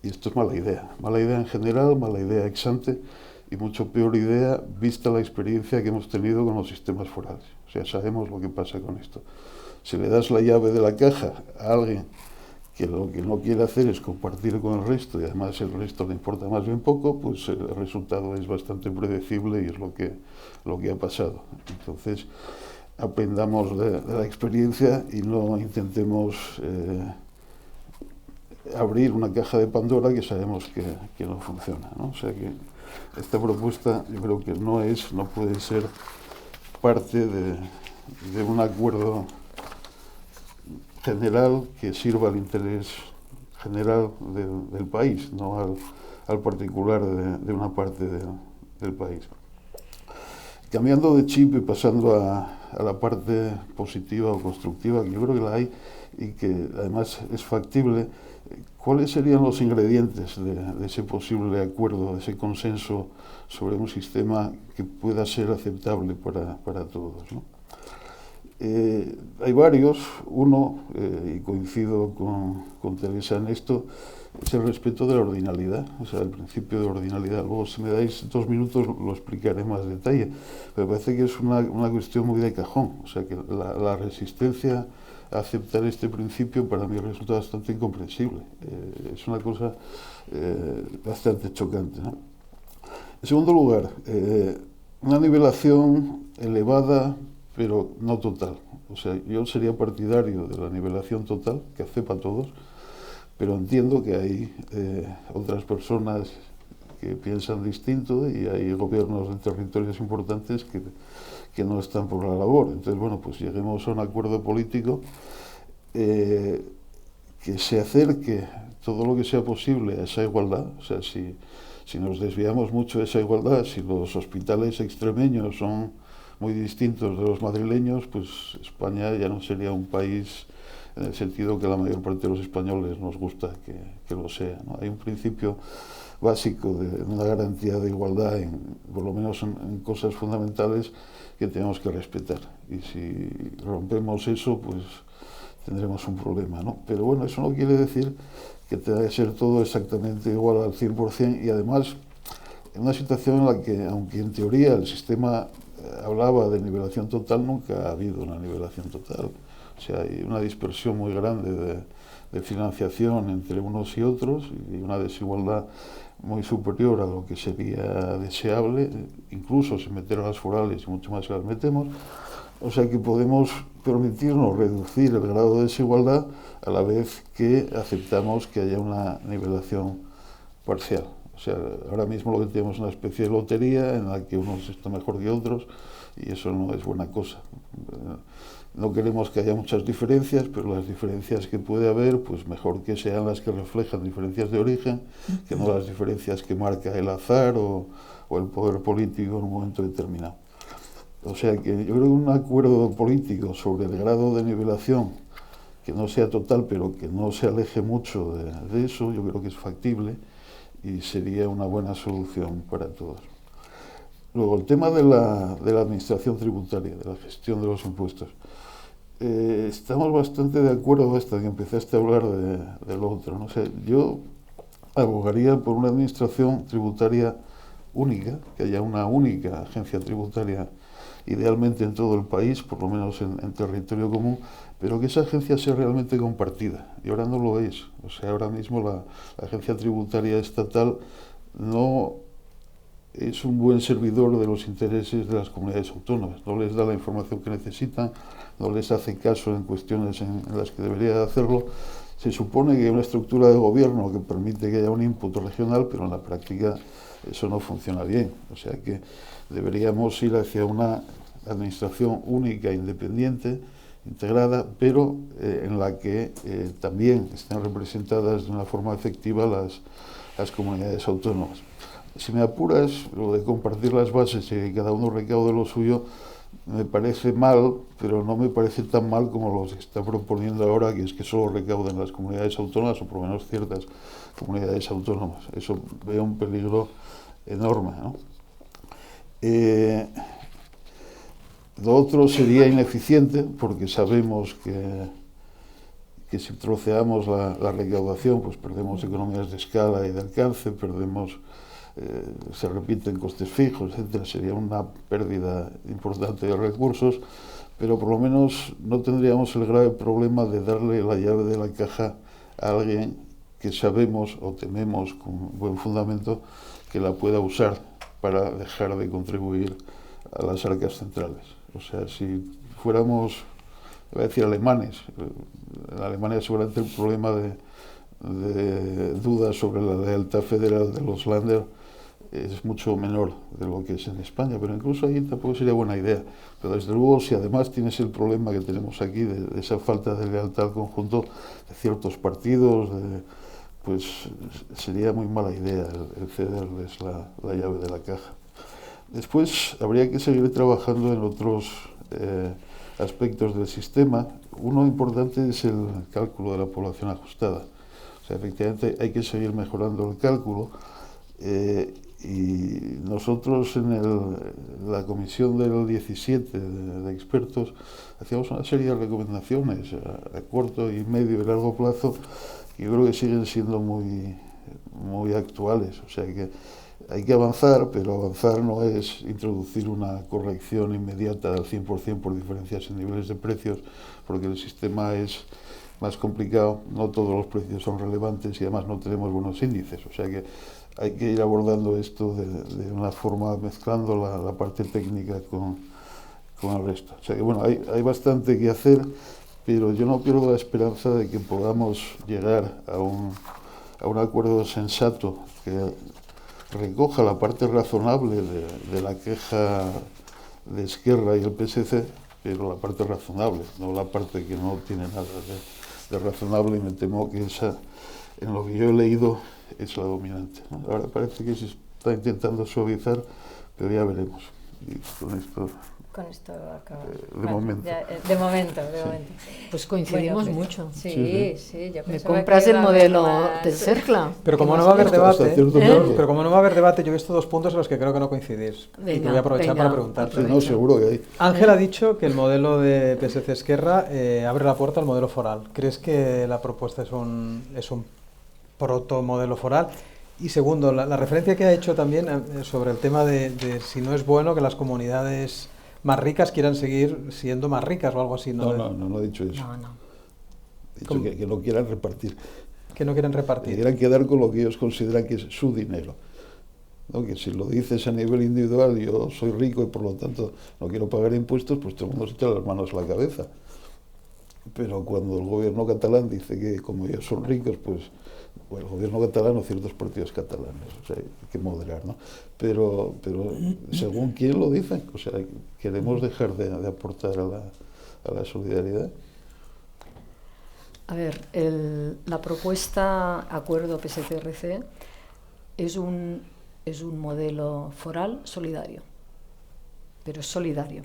y esto es mala idea en general, mala idea ex ante, y mucho peor idea vista la experiencia que hemos tenido con los sistemas forales. O sea, sabemos lo que pasa con esto. Si le das la llave de la caja a alguien que lo que no quiere hacer es compartir con el resto y además el resto le importa más bien poco, pues el resultado es bastante predecible y es lo que ha pasado. Entonces, aprendamos de la experiencia y no intentemos abrir una caja de Pandora que sabemos que no funciona, ¿no? O sea que esta propuesta yo creo que no puede ser parte de un acuerdo general que sirva al interés general del país, no al particular de una parte del país. Cambiando de chip y pasando a la parte positiva o constructiva, que yo creo que la hay y que además es factible, ¿cuáles serían los ingredientes de ese posible acuerdo, de ese consenso sobre un sistema que pueda ser aceptable para todos, ¿no? Hay varios. Uno, y coincido con Teresa en esto, es el respeto de la ordinalidad, o sea, el principio de ordinalidad. Luego, si me dais 2 minutos, lo explicaré más detalle, pero parece que es una cuestión muy de cajón. O sea, que la resistencia a aceptar este principio para mí resulta bastante incomprensible. Es una cosa bastante chocante, ¿no? En segundo lugar, una nivelación elevada, pero no total. O sea, yo sería partidario de la nivelación total, que acepta a todos, pero entiendo que hay otras personas que piensan distinto y hay gobiernos de territorios importantes que no están por la labor. Entonces, bueno, pues lleguemos a un acuerdo político que que se acerque todo lo que sea posible a esa igualdad. O sea, si nos desviamos mucho de esa igualdad, si los hospitales extremeños son muy distintos de los madrileños, pues España ya no sería un país en el sentido que la mayor parte de los españoles nos gusta que lo sea, ¿no? Hay un principio básico de una garantía de igualdad, por lo menos en cosas fundamentales, que tenemos que respetar. Y si rompemos eso, pues tendremos un problema, ¿no? Pero bueno, eso no quiere decir que tenga que ser todo exactamente igual al 100%, y además en una situación en la que, aunque en teoría el sistema hablaba de nivelación total, nunca ha habido una nivelación total. O sea, hay una dispersión muy grande de financiación entre unos y otros, y una desigualdad muy superior a lo que sería deseable, incluso sin meter a las forales y mucho más que las metemos. O sea que podemos permitirnos reducir el grado de desigualdad a la vez que aceptamos que haya una nivelación parcial. O sea, ahora mismo lo que tenemos es una especie de lotería en la que unos están mejor que otros, y eso no es buena cosa. No queremos que haya muchas diferencias, pero las diferencias que puede haber, pues mejor que sean las que reflejan diferencias de origen, que no las diferencias que marca el azar o el poder político en un momento determinado. O sea que yo creo que un acuerdo político sobre el grado de nivelación, que no sea total, pero que no se aleje mucho de eso, yo creo que es factible y sería una buena solución para todos. Luego, el tema de la administración tributaria, de la gestión de los impuestos. Estamos bastante de acuerdo hasta que empezaste a hablar de lo otro, ¿no? O sea, yo abogaría por una administración tributaria única, que haya una única agencia tributaria, idealmente en todo el país, por lo menos en territorio común, pero que esa agencia sea realmente compartida, y ahora no lo es. O sea, ahora mismo la agencia tributaria estatal no es un buen servidor de los intereses de las comunidades autónomas, no les da la información que necesitan, no les hace caso en cuestiones en las que debería hacerlo. Se supone que hay una estructura de gobierno que permite que haya un input regional, pero en la práctica eso no funciona bien. O sea que deberíamos ir hacia una administración única, independiente, integrada, pero en la que también estén representadas de una forma efectiva las comunidades autónomas. Si me apuras, lo de compartir las bases y que cada uno recaude lo suyo, me parece mal, pero no me parece tan mal como lo que se está proponiendo ahora, que es que solo recauden las comunidades autónomas, o por lo menos ciertas comunidades autónomas. Eso veo un peligro enorme, ¿no? Lo otro sería ineficiente, porque sabemos que si troceamos la recaudación, pues perdemos economías de escala y de alcance, se repiten costes fijos, etcétera. Sería una pérdida importante de recursos, pero por lo menos no tendríamos el grave problema de darle la llave de la caja a alguien que sabemos o tememos con buen fundamento que la pueda usar para dejar de contribuir a las arcas centrales. O sea, si fuéramos, voy a decir, alemanes, en Alemania seguramente el problema de dudas sobre la lealtad federal de los Länder es mucho menor de lo que es en España, pero incluso ahí tampoco sería buena idea. Pero desde luego, si además tienes el problema que tenemos aquí de esa falta de lealtad al conjunto de ciertos partidos, pues sería muy mala idea el cederles la llave de la caja. Después habría que seguir trabajando en otros aspectos del sistema. Uno importante es el cálculo de la población ajustada. O sea, efectivamente hay que seguir mejorando el cálculo. Y nosotros en la comisión del 17 de expertos hacíamos una serie de recomendaciones a corto y medio y largo plazo que yo creo que siguen siendo muy, muy actuales. O sea que hay que avanzar, pero avanzar no es introducir una corrección inmediata del 100% por diferencias en niveles de precios, porque el sistema es más complicado, no todos los precios son relevantes y además no tenemos buenos índices. O sea que hay que ir abordando esto de una forma, mezclando la parte técnica con el resto. O sea que bueno, hay bastante que hacer, pero yo no pierdo la esperanza de que podamos llegar a un acuerdo sensato que recoja la parte razonable de la queja de Esquerra y el PSC, pero la parte razonable, no la parte que no tiene nada de razonable, y me temo que esa, en lo que yo he leído, es la dominante, ¿no? Ahora parece que se está intentando suavizar, pero ya veremos. Y con esto acaba. De momento. De momento. Pues coincidimos Bueno, mucho. Sí, yo ¿Me pensaba compras que el iba a modelo haber más. del CERCLA? Pero como ¿Qué no más va a haber quieres? Hasta debate, cierto punto. pero como no va a haber debate, yo he visto dos puntos en los que creo que no coincidís. Y te Venga, voy a aprovechar venga, para preguntarte. Sí, no, seguro que hay. Ángel ha dicho que el modelo de PSC Esquerra abre la puerta al modelo foral. ¿Crees que la propuesta es un protomodelo foral? Y segundo, la referencia que ha hecho también sobre el tema de si no es bueno que las comunidades más ricas quieran seguir siendo más ricas o algo así. No he dicho eso. No. He dicho que no quieran repartir. Que no quieren Que repartir. quieran quedar con lo que ellos consideran que es su dinero. ¿No? Que si lo dices a nivel individual, yo soy rico y por lo tanto no quiero pagar impuestos, pues todo el mundo se echa las manos a la cabeza. Pero cuando el gobierno catalán dice que como ellos son ricos, pues el gobierno catalán o ciertos partidos catalanes, o sea, hay que moderar, ¿no? Pero según quién lo dicen, o sea, queremos dejar de aportar a la solidaridad. A ver, la propuesta Acuerdo PSC-RC es un modelo foral solidario, pero es solidario.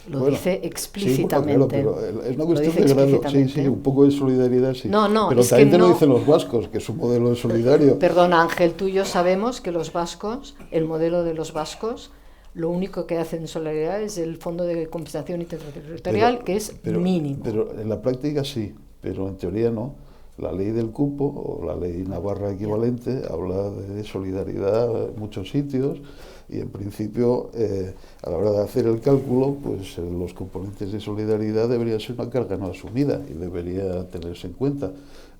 Lo dice explícitamente. Sí, bueno, claro, pero es una cuestión de grado. Sí, un poco de solidaridad, sí. No, pero es también que te lo no. dicen los vascos, que es un modelo solidario. Perdona, Ángel, tú y yo sabemos que los vascos, el modelo de los vascos, lo único que hacen en solidaridad es el Fondo de Compensación Interterritorial, que es mínimo. Pero en la práctica sí, pero en teoría no. La ley del cupo o la ley navarra equivalente habla de solidaridad en muchos sitios y en principio a la hora de hacer el cálculo pues los componentes de solidaridad deberían ser una carga no asumida y debería tenerse en cuenta.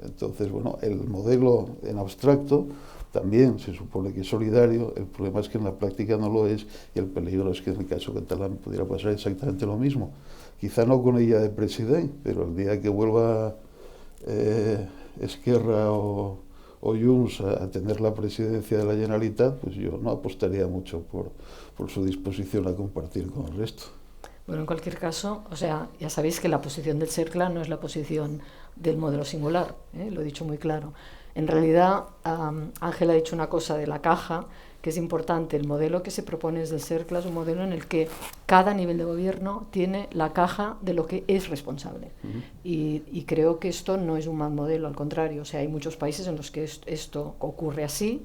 Entonces, bueno, el modelo en abstracto también se supone que es solidario, el problema es que en la práctica no lo es y el peligro es que en el caso catalán pudiera pasar exactamente lo mismo. Quizá no con ella de presidente, pero el día que vuelva Esquerra o Junts a tener la presidencia de la Generalitat, pues yo no apostaría mucho por su disposición a compartir con el resto. Bueno, en cualquier caso, o sea, ya sabéis que la posición del CERCLA no es la posición del modelo singular, lo he dicho muy claro. En realidad, Ángel ha dicho una cosa de la caja, que es importante. El modelo que se propone desde el CERCLA es un modelo en el que cada nivel de gobierno tiene la caja de lo que es responsable. Y creo que esto no es un mal modelo, al contrario. O sea, hay muchos países en los que esto ocurre así.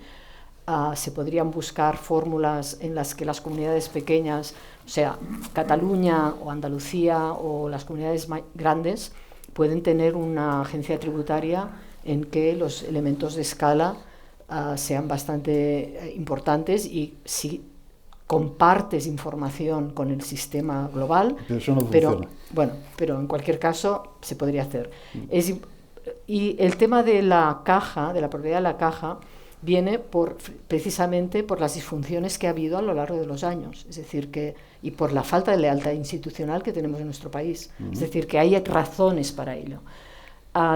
Se podrían buscar fórmulas en las que las comunidades pequeñas, o sea, Cataluña o Andalucía o las comunidades grandes, pueden tener una agencia tributaria en que los elementos de escala sean bastante importantes y si compartes información con el sistema global, pero eso no funciona. Pero en cualquier caso se podría hacer. Y el tema de la caja, de la propiedad de la caja, viene precisamente por las disfunciones que ha habido a lo largo de los años, es decir, y por la falta de lealtad institucional que tenemos en nuestro país, es decir, que hay razones para ello.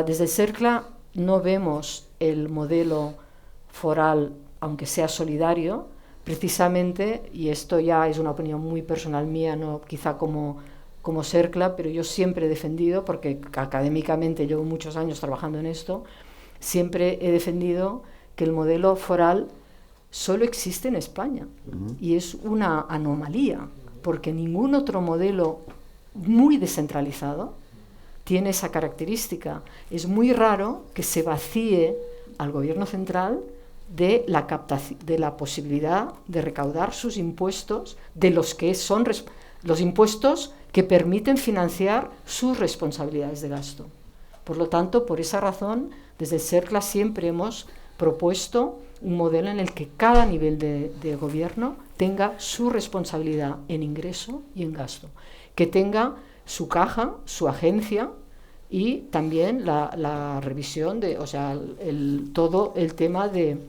Desde el CERCLA no vemos el modelo foral, aunque sea solidario, precisamente, y esto ya es una opinión muy personal mía, no quizá como CERCLA, pero yo siempre he defendido, porque académicamente llevo muchos años trabajando en esto, siempre he defendido que el modelo foral solo existe en España y es una anomalía, porque ningún otro modelo muy descentralizado tiene esa característica. Es muy raro que se vacíe al gobierno central de la posibilidad de recaudar sus impuestos, de los que son los impuestos que permiten financiar sus responsabilidades de gasto. Por lo tanto, por esa razón, desde el CERCLA siempre hemos propuesto un modelo en el que cada nivel de gobierno tenga su responsabilidad en ingreso y en gasto, que tenga su caja, su agencia y también la revisión todo el tema de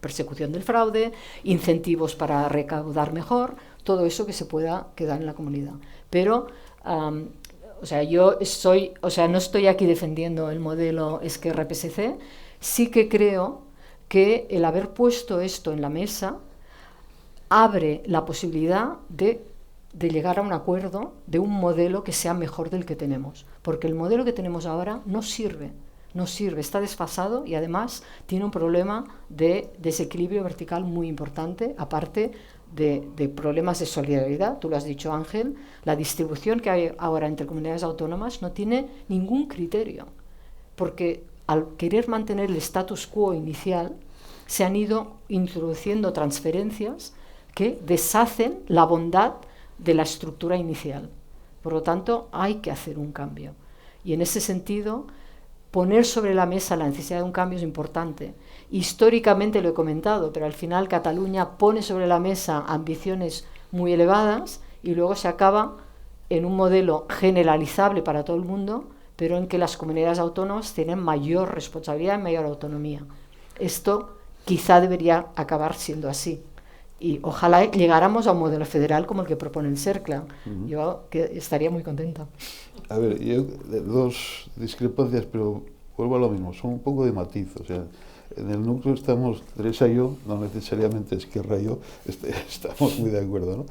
persecución del fraude, incentivos para recaudar mejor, todo eso que se pueda quedar en la comunidad. Pero no estoy aquí defendiendo el modelo Esquerra-PSC, sí que creo que el haber puesto esto en la mesa abre la posibilidad de de llegar a un acuerdo de un modelo que sea mejor del que tenemos, porque el modelo que tenemos ahora no sirve, está desfasado y además tiene un problema de desequilibrio vertical muy importante, aparte de problemas de solidaridad. Tú lo has dicho, Ángel, la distribución que hay ahora entre comunidades autónomas no tiene ningún criterio, porque al querer mantener el status quo inicial se han ido introduciendo transferencias que deshacen la bondad de la estructura inicial. Por lo tanto, hay que hacer un cambio. Y en ese sentido, poner sobre la mesa la necesidad de un cambio es importante. Históricamente lo he comentado, pero al final Cataluña pone sobre la mesa ambiciones muy elevadas y luego se acaba en un modelo generalizable para todo el mundo, pero en que las comunidades autónomas tienen mayor responsabilidad y mayor autonomía. Esto quizá debería acabar siendo así. Y ojalá llegáramos a un modelo federal como el que propone el CERCLA. Yo estaría muy contenta. A ver, yo dos discrepancias, pero vuelvo a lo mismo, son un poco de matiz. O sea, en el núcleo estamos Teresa y yo, no necesariamente Esquerra y yo, estamos muy de acuerdo, ¿no?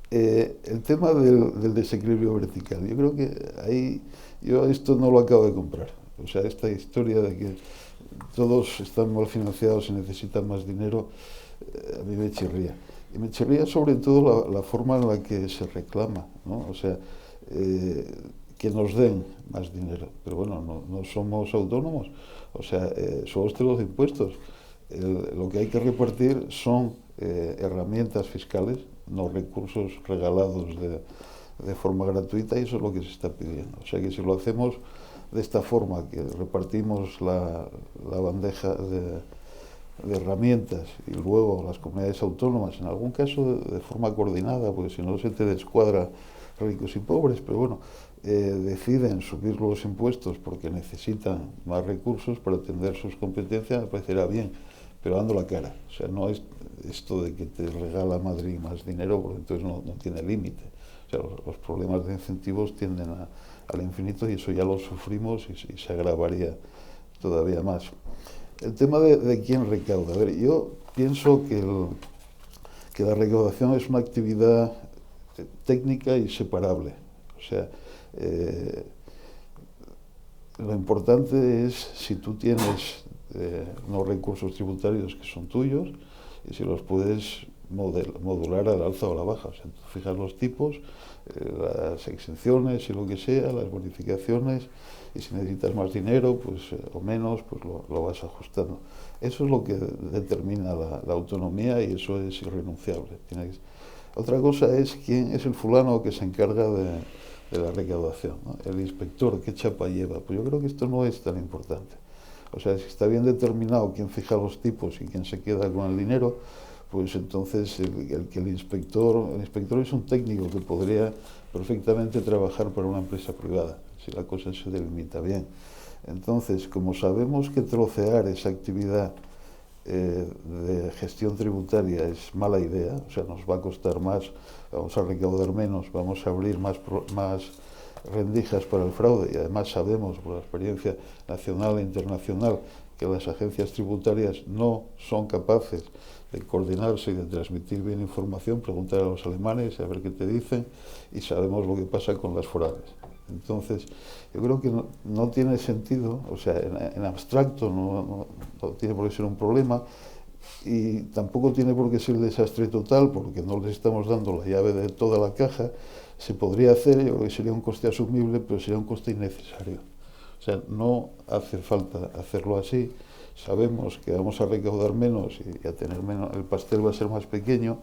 El tema del desequilibrio vertical, yo creo que ahí, yo esto no lo acabo de comprar. O sea, esta historia de que todos están mal financiados y necesitan más dinero, a mí me chirría. Y me chirría sobre todo la forma en la que se reclama, ¿no? O sea, que nos den más dinero. Pero bueno, no somos autónomos, o sea, somos de los impuestos. Lo que hay que repartir son herramientas fiscales, no recursos regalados de forma gratuita, y eso es lo que se está pidiendo. O sea que si lo hacemos de esta forma, que repartimos la bandeja de herramientas y luego las comunidades autónomas, en algún caso de forma coordinada, porque si no se te descuadra ricos y pobres, pero bueno, deciden subir los impuestos porque necesitan más recursos para atender sus competencias, me parecerá bien, pero dando la cara. O sea, no es esto de que te regala Madrid más dinero, porque entonces no tiene límite. O sea, los problemas de incentivos tienden al infinito y eso ya lo sufrimos y se agravaría todavía más. El tema de quién recauda. A ver, yo pienso que la recaudación es una actividad técnica y separable. O sea, lo importante es si tú tienes unos recursos tributarios que son tuyos y si los puedes modular al alza o a la baja. O sea, tú fijas los tipos, las exenciones y lo que sea, las bonificaciones, y si necesitas más dinero pues, o menos, pues lo vas ajustando. Eso es lo que determina la autonomía y eso es irrenunciable. Otra cosa es quién es el fulano que se encarga de la recaudación, ¿no? El inspector, ¿qué chapa lleva? Pues yo creo que esto no es tan importante. O sea, si está bien determinado quién fija los tipos y quién se queda con el dinero, pues entonces el inspector es un técnico que podría perfectamente trabajar para una empresa privada, si la cosa se delimita bien. Entonces, como sabemos que trocear esa actividad de gestión tributaria es mala idea, o sea, nos va a costar más, vamos a recaudar menos, vamos a abrir más rendijas para el fraude, y además sabemos por la experiencia nacional e internacional que las agencias tributarias no son capaces de coordinarse y de transmitir bien información. Preguntar a los alemanes a ver qué te dicen, y sabemos lo que pasa con las forales. Entonces, yo creo que no tiene sentido, o sea, en abstracto no tiene por qué ser un problema, y tampoco tiene por qué ser desastre total, porque no les estamos dando la llave de toda la caja. Se podría hacer, yo creo que sería un coste asumible, pero sería un coste innecesario. O sea, no hace falta hacerlo así. Sabemos que vamos a recaudar menos y a tener menos, el pastel va a ser más pequeño,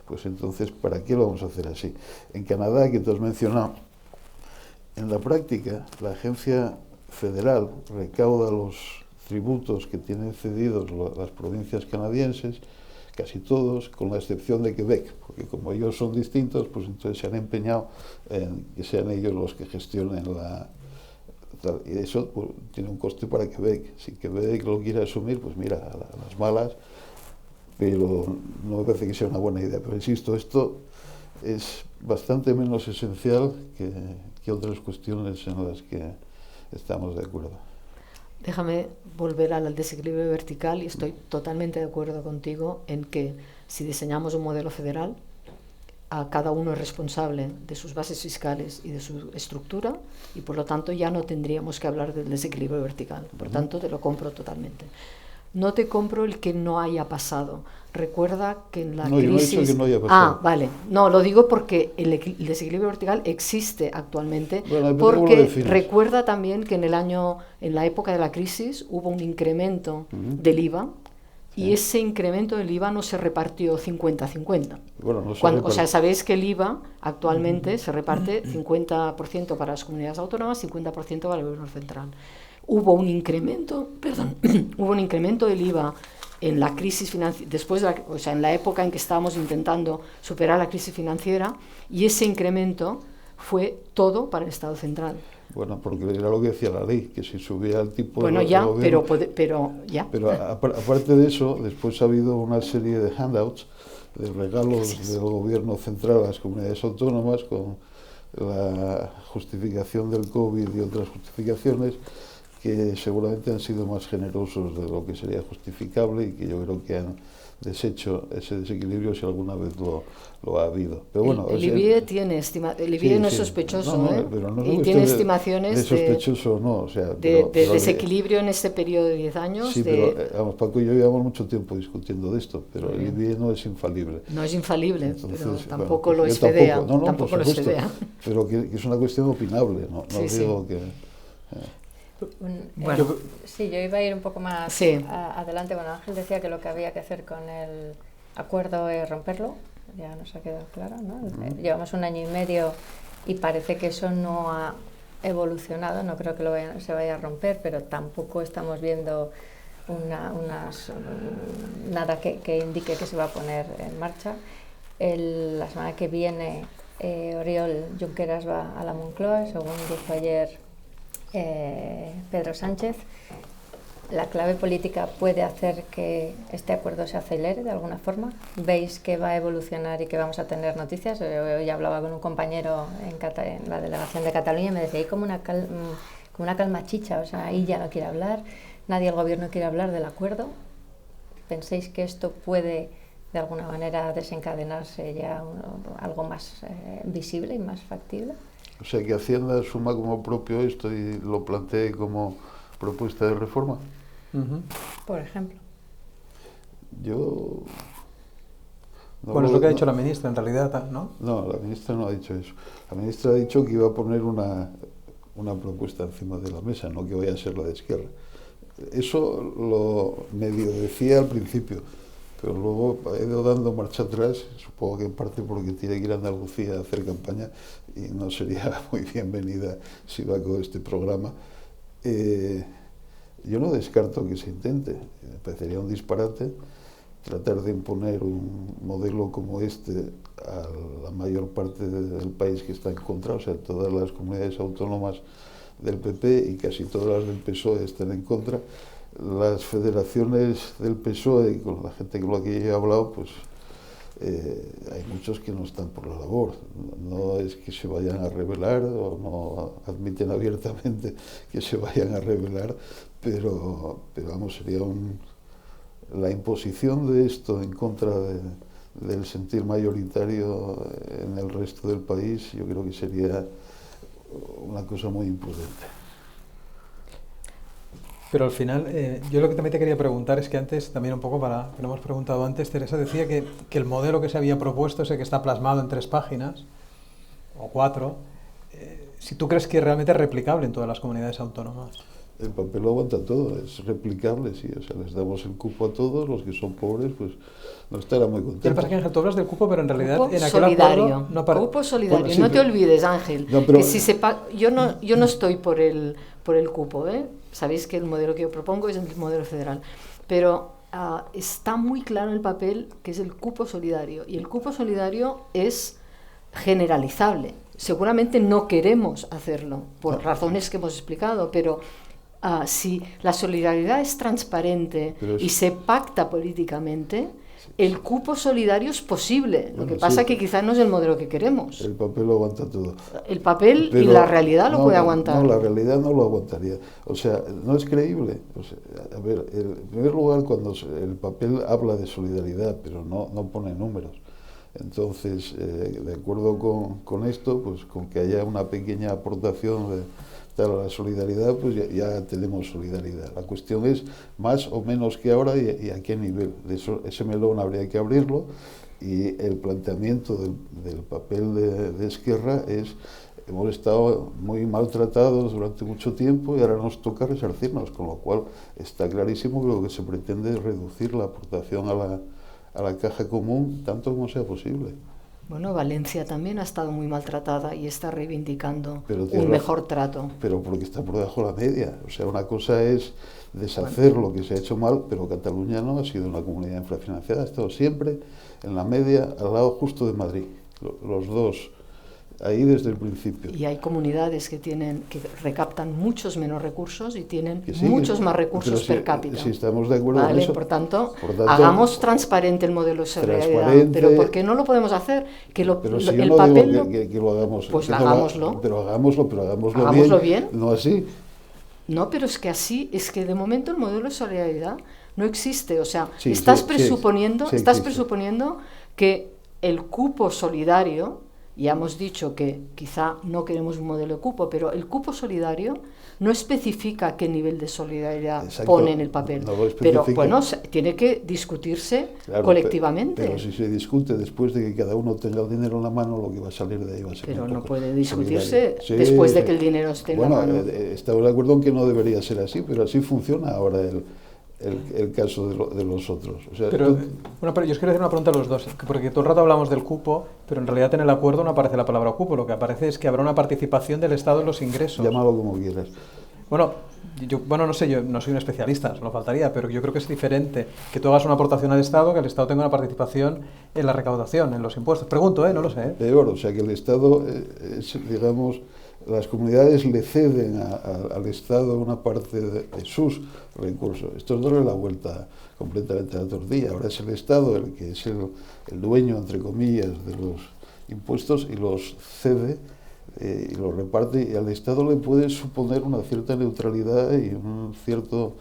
pues entonces, ¿para qué lo vamos a hacer así? En Canadá, que tú has mencionado, en la práctica, la agencia federal recauda los tributos que tienen cedidos las provincias canadienses, casi todos, con la excepción de Quebec, porque como ellos son distintos, pues entonces se han empeñado en que sean ellos los que gestionen y eso pues, tiene un coste para Quebec. Si Quebec lo quiere asumir, pues mira, a las malas, pero no me parece que sea una buena idea. Pero insisto, esto es bastante menos esencial que otras cuestiones en las que estamos de acuerdo. Déjame volver al desequilibrio vertical, y estoy totalmente de acuerdo contigo en que si diseñamos un modelo federal, cada uno es responsable de sus bases fiscales y de su estructura, y por lo tanto ya no tendríamos que hablar del desequilibrio vertical. Por tanto, te lo compro totalmente. No te compro el que no haya pasado. Recuerda que en la crisis... Yo no he dicho que no haya pasado. Vale. No, lo digo porque el desequilibrio vertical existe actualmente, Bueno, porque recuerda también que en la época de la crisis hubo un incremento del IVA, y ese incremento del IVA no se repartió 50-50. Bueno, no o sea, sabéis que el IVA actualmente se reparte 50% para las comunidades autónomas, 50% para el gobierno central. Hubo un incremento del IVA en la crisis financiera, en la época en que estábamos intentando superar la crisis financiera, y ese incremento fue todo para el Estado central. Bueno, porque era lo que decía la ley, que si subía el tipo de gobierno... Pero aparte de eso, después ha habido una serie de handouts, de regalos del gobierno central a las comunidades autónomas, con la justificación del COVID y otras justificaciones, que seguramente han sido más generosos de lo que sería justificable, y que yo creo que han deshecho ese desequilibrio si alguna vez lo ha habido. Pero bueno, el IBIE tiene el IBIE no es sospechoso, pero no y tiene estimaciones de sospechoso o no, o sea, de desequilibrio en este periodo de 10 años. Sí, pero vamos, Paco y yo llevamos mucho tiempo discutiendo de esto, pero el IBIE no es infalible. No es infalible. Entonces, pero tampoco lo es FEDEA. Tampoco lo es FEDEA. Pero que es una cuestión opinable, no digo que... Bueno, sí, yo iba a ir un poco más adelante. Bueno, Ángel decía que lo que había que hacer con el acuerdo es romperlo, ya nos ha quedado claro, ¿no? Llevamos 1 año y medio y parece que eso no ha evolucionado, no creo que se vaya a romper, pero tampoco estamos viendo nada que indique que se va a poner en marcha. La semana que viene Oriol Junqueras va a la Moncloa, según dijo ayer Pedro Sánchez. La clave política puede hacer que este acuerdo se acelere de alguna forma. ¿Veis que va a evolucionar y que vamos a tener noticias? Hoy hablaba con un compañero en la delegación de Cataluña y me decía, hay como una calma chicha, o sea, ahí ya no quiere hablar, nadie del gobierno quiere hablar del acuerdo. ¿Pensáis que esto puede de alguna manera desencadenarse ya algo más visible y más factible? O sea, que Hacienda asuma como propio esto y lo plantee como propuesta de reforma. Por ejemplo. Yo... es lo que ha dicho la ministra, en realidad, ¿no? No, la ministra no ha dicho eso. La ministra ha dicho que iba a poner una propuesta encima de la mesa, no que vaya a ser la de Esquerra. Eso lo medio decía al principio, pero luego ha ido dando marcha atrás, supongo que en parte porque tiene que ir a Andalucía a hacer campaña y no sería muy bienvenida si va con este programa. Yo no descarto que se intente, me parecería un disparate tratar de imponer un modelo como este a la mayor parte del país que está en contra, o sea, todas las comunidades autónomas del PP y casi todas las del PSOE están en contra. Las federaciones del PSOE, y con la gente con la que he hablado, pues hay muchos que no están por la labor. No es que se vayan a rebelar, o no admiten abiertamente que se vayan a rebelar, pero vamos, sería la imposición de esto en contra del sentir mayoritario en el resto del país. Yo creo que sería una cosa muy imprudente. Pero al final, yo lo que también te quería preguntar es que antes, también un poco para que lo hemos preguntado antes, Teresa decía que el modelo que se había propuesto, ese que está plasmado en 3 páginas, o 4, si tú crees que realmente es replicable en todas las comunidades autónomas. El papel lo aguanta todo, es replicable, sí, o sea, les damos el cupo a todos, los que son pobres, pues no estarán muy contentos. Lo que pasa es que, Ángel, tú hablas del cupo, pero en realidad cupo en aquel solidario. acuerdo no aparece. Cupo solidario, bueno, sí, no te olvides, Ángel, no, pero, que si yo no estoy por el cupo, ¿eh? Sabéis que el modelo que yo propongo es el modelo federal, pero está muy claro el papel que es el cupo solidario, y el cupo solidario es generalizable. Seguramente no queremos hacerlo, por razones que hemos explicado, pero si la solidaridad es transparente y se pacta políticamente, el cupo solidario es posible. Lo que pasa es que quizás no es el modelo que queremos. El papel lo aguanta todo. El papel y la realidad lo puede aguantar. No, la realidad no lo aguantaría. O sea, no es creíble. O sea, a ver, en primer lugar, cuando el papel habla de solidaridad, pero no pone números. Entonces, de acuerdo con esto, pues con que haya una pequeña aportación de tal a la solidaridad, pues ya tenemos solidaridad. La cuestión es más o menos que ahora y a qué nivel. Ese melón habría que abrirlo, y el planteamiento del papel de Esquerra es: hemos estado muy maltratados durante mucho tiempo y ahora nos toca resarcirnos, con lo cual está clarísimo que lo que se pretende es reducir la aportación a la caja común tanto como sea posible. Bueno, Valencia también ha estado muy maltratada y está reivindicando un mejor trato. Pero porque está por debajo de la media. O sea, una cosa es deshacer lo que se ha hecho mal, pero Cataluña no ha sido una comunidad infrafinanciada, ha estado siempre en la media, al lado justo de Madrid. Los dos, ahí desde el principio. Y hay comunidades que recaptan muchos menos recursos y tienen muchos más recursos per cápita. Si estamos de acuerdo con eso. Por tanto, hagamos transparente el modelo de solidaridad. Pero ¿por qué no lo podemos hacer? Pero si yo no digo que lo hagamos. Pues hagámoslo. Pero hagámoslo bien. No así. No, pero es que así, es que de momento el modelo de solidaridad no existe. O sea, estás presuponiendo que el cupo solidario, ya hemos dicho que quizá no queremos un modelo de cupo, pero el cupo solidario no especifica qué nivel de solidaridad pone en el papel. No pero bueno, tiene que discutirse colectivamente. Pero si se discute después de que cada uno tenga el dinero en la mano, lo que va a salir de ahí va a ser. Pero no puede discutirse después de que el dinero esté en la mano. Estamos de acuerdo en que no debería ser así, pero así funciona ahora el caso de los otros. O sea, pero yo os quiero hacer una pregunta a los dos, porque todo el rato hablamos del cupo, pero en realidad en el acuerdo no aparece la palabra cupo, lo que aparece es que habrá una participación del Estado en los ingresos. Llámalo como quieras. Bueno, no sé, yo no soy un especialista, no faltaría, pero yo creo que es diferente que tú hagas una aportación al Estado, que el Estado tenga una participación en la recaudación, en los impuestos. Pregunto, no lo sé. Peor, o sea que el Estado, digamos, las comunidades le ceden al Estado una parte de sus recursos. Esto es darle la vuelta completamente a la tortilla. Ahora es el Estado el que es el dueño, entre comillas, de los impuestos y los cede y los reparte, y al Estado le puede suponer una cierta neutralidad y un cierto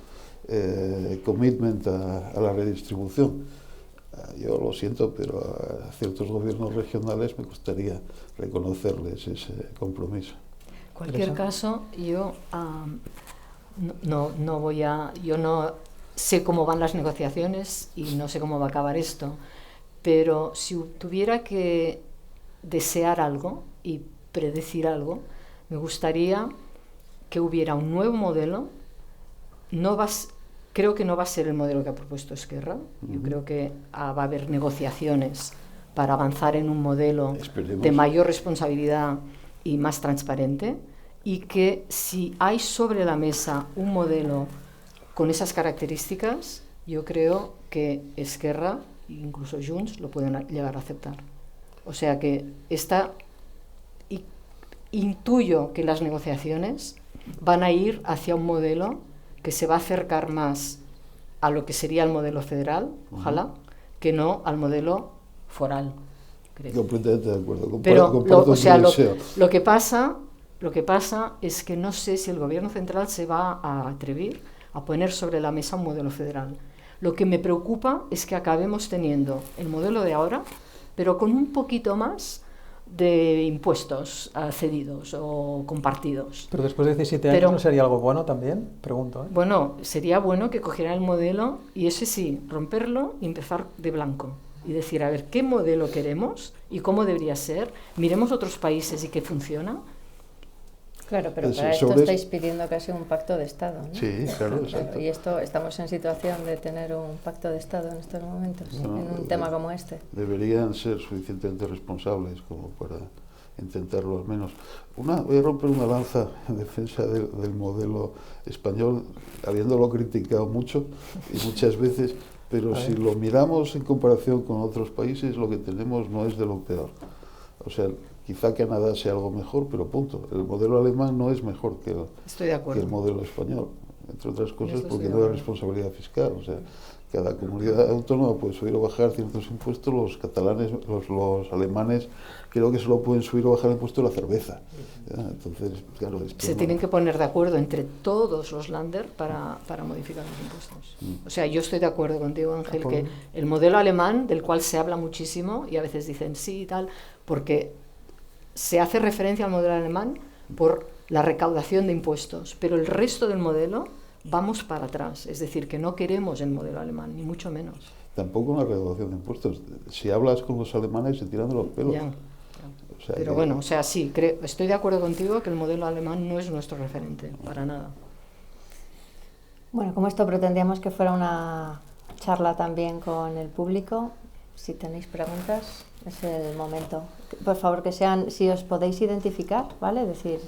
commitment a la redistribución. Yo lo siento, pero a ciertos gobiernos regionales me gustaría reconocerles ese compromiso. En cualquier caso, yo no sé cómo van las negociaciones y no sé cómo va a acabar esto, pero si tuviera que desear algo y predecir algo, me gustaría que hubiera un nuevo modelo. Creo que no va a ser el modelo que ha propuesto Esquerra. Yo creo que va a haber negociaciones para avanzar en un modelo de mayor responsabilidad y más transparente, y que si hay sobre la mesa un modelo con esas características, yo creo que Esquerra, incluso Junts, lo pueden llegar a aceptar. O sea que intuyo que las negociaciones van a ir hacia un modelo que se va a acercar más a lo que sería el modelo federal, ojalá, que no al modelo foral. Creo. Completamente de acuerdo. Pero lo que pasa es que no sé si el gobierno central se va a atrever a poner sobre la mesa un modelo federal. Lo que me preocupa es que acabemos teniendo el modelo de ahora, pero con un poquito más de impuestos cedidos o compartidos. Pero después de 17 años, ¿no sería algo bueno también? Pregunto. Bueno, sería bueno que cogieran el modelo y ese sí, romperlo y empezar de blanco. Y decir, a ver, ¿qué modelo queremos y cómo debería ser? Miremos otros países y qué funciona. Claro, pero para esto estáis pidiendo casi un pacto de Estado, ¿no? Sí, claro, exacto. Y estamos en situación de tener un pacto de Estado en estos momentos, en un tema como este. Deberían ser suficientemente responsables como para intentarlo al menos. Voy a romper una lanza en defensa del modelo español, habiéndolo criticado mucho y muchas veces, pero si lo miramos en comparación con otros países, lo que tenemos no es de lo peor. O sea, quizá Canadá sea algo mejor, pero punto. El modelo alemán no es mejor que el modelo español, entre otras cosas porque no hay responsabilidad fiscal. O sea, cada comunidad autónoma puede subir o bajar ciertos impuestos, los catalanes, los alemanes creo que solo pueden subir o bajar el impuesto de la cerveza. Entonces, claro, se tienen que poner de acuerdo entre todos los Länder para modificar los impuestos. O sea, yo estoy de acuerdo contigo, Ángel, que el modelo alemán, del cual se habla muchísimo, y a veces dicen sí y tal, porque se hace referencia al modelo alemán por la recaudación de impuestos, pero el resto del modelo vamos para atrás, es decir, que no queremos el modelo alemán, ni mucho menos. Tampoco una recaudación de impuestos. Si hablas con los alemanes se tiran de los pelos. Ya. O sea, Pero bueno, o sea, sí, estoy de acuerdo contigo que el modelo alemán no es nuestro referente, para nada. Bueno, como esto pretendíamos que fuera una charla también con el público, si tenéis preguntas, es el momento. Por favor, que sean, si os podéis identificar, ¿vale? Decir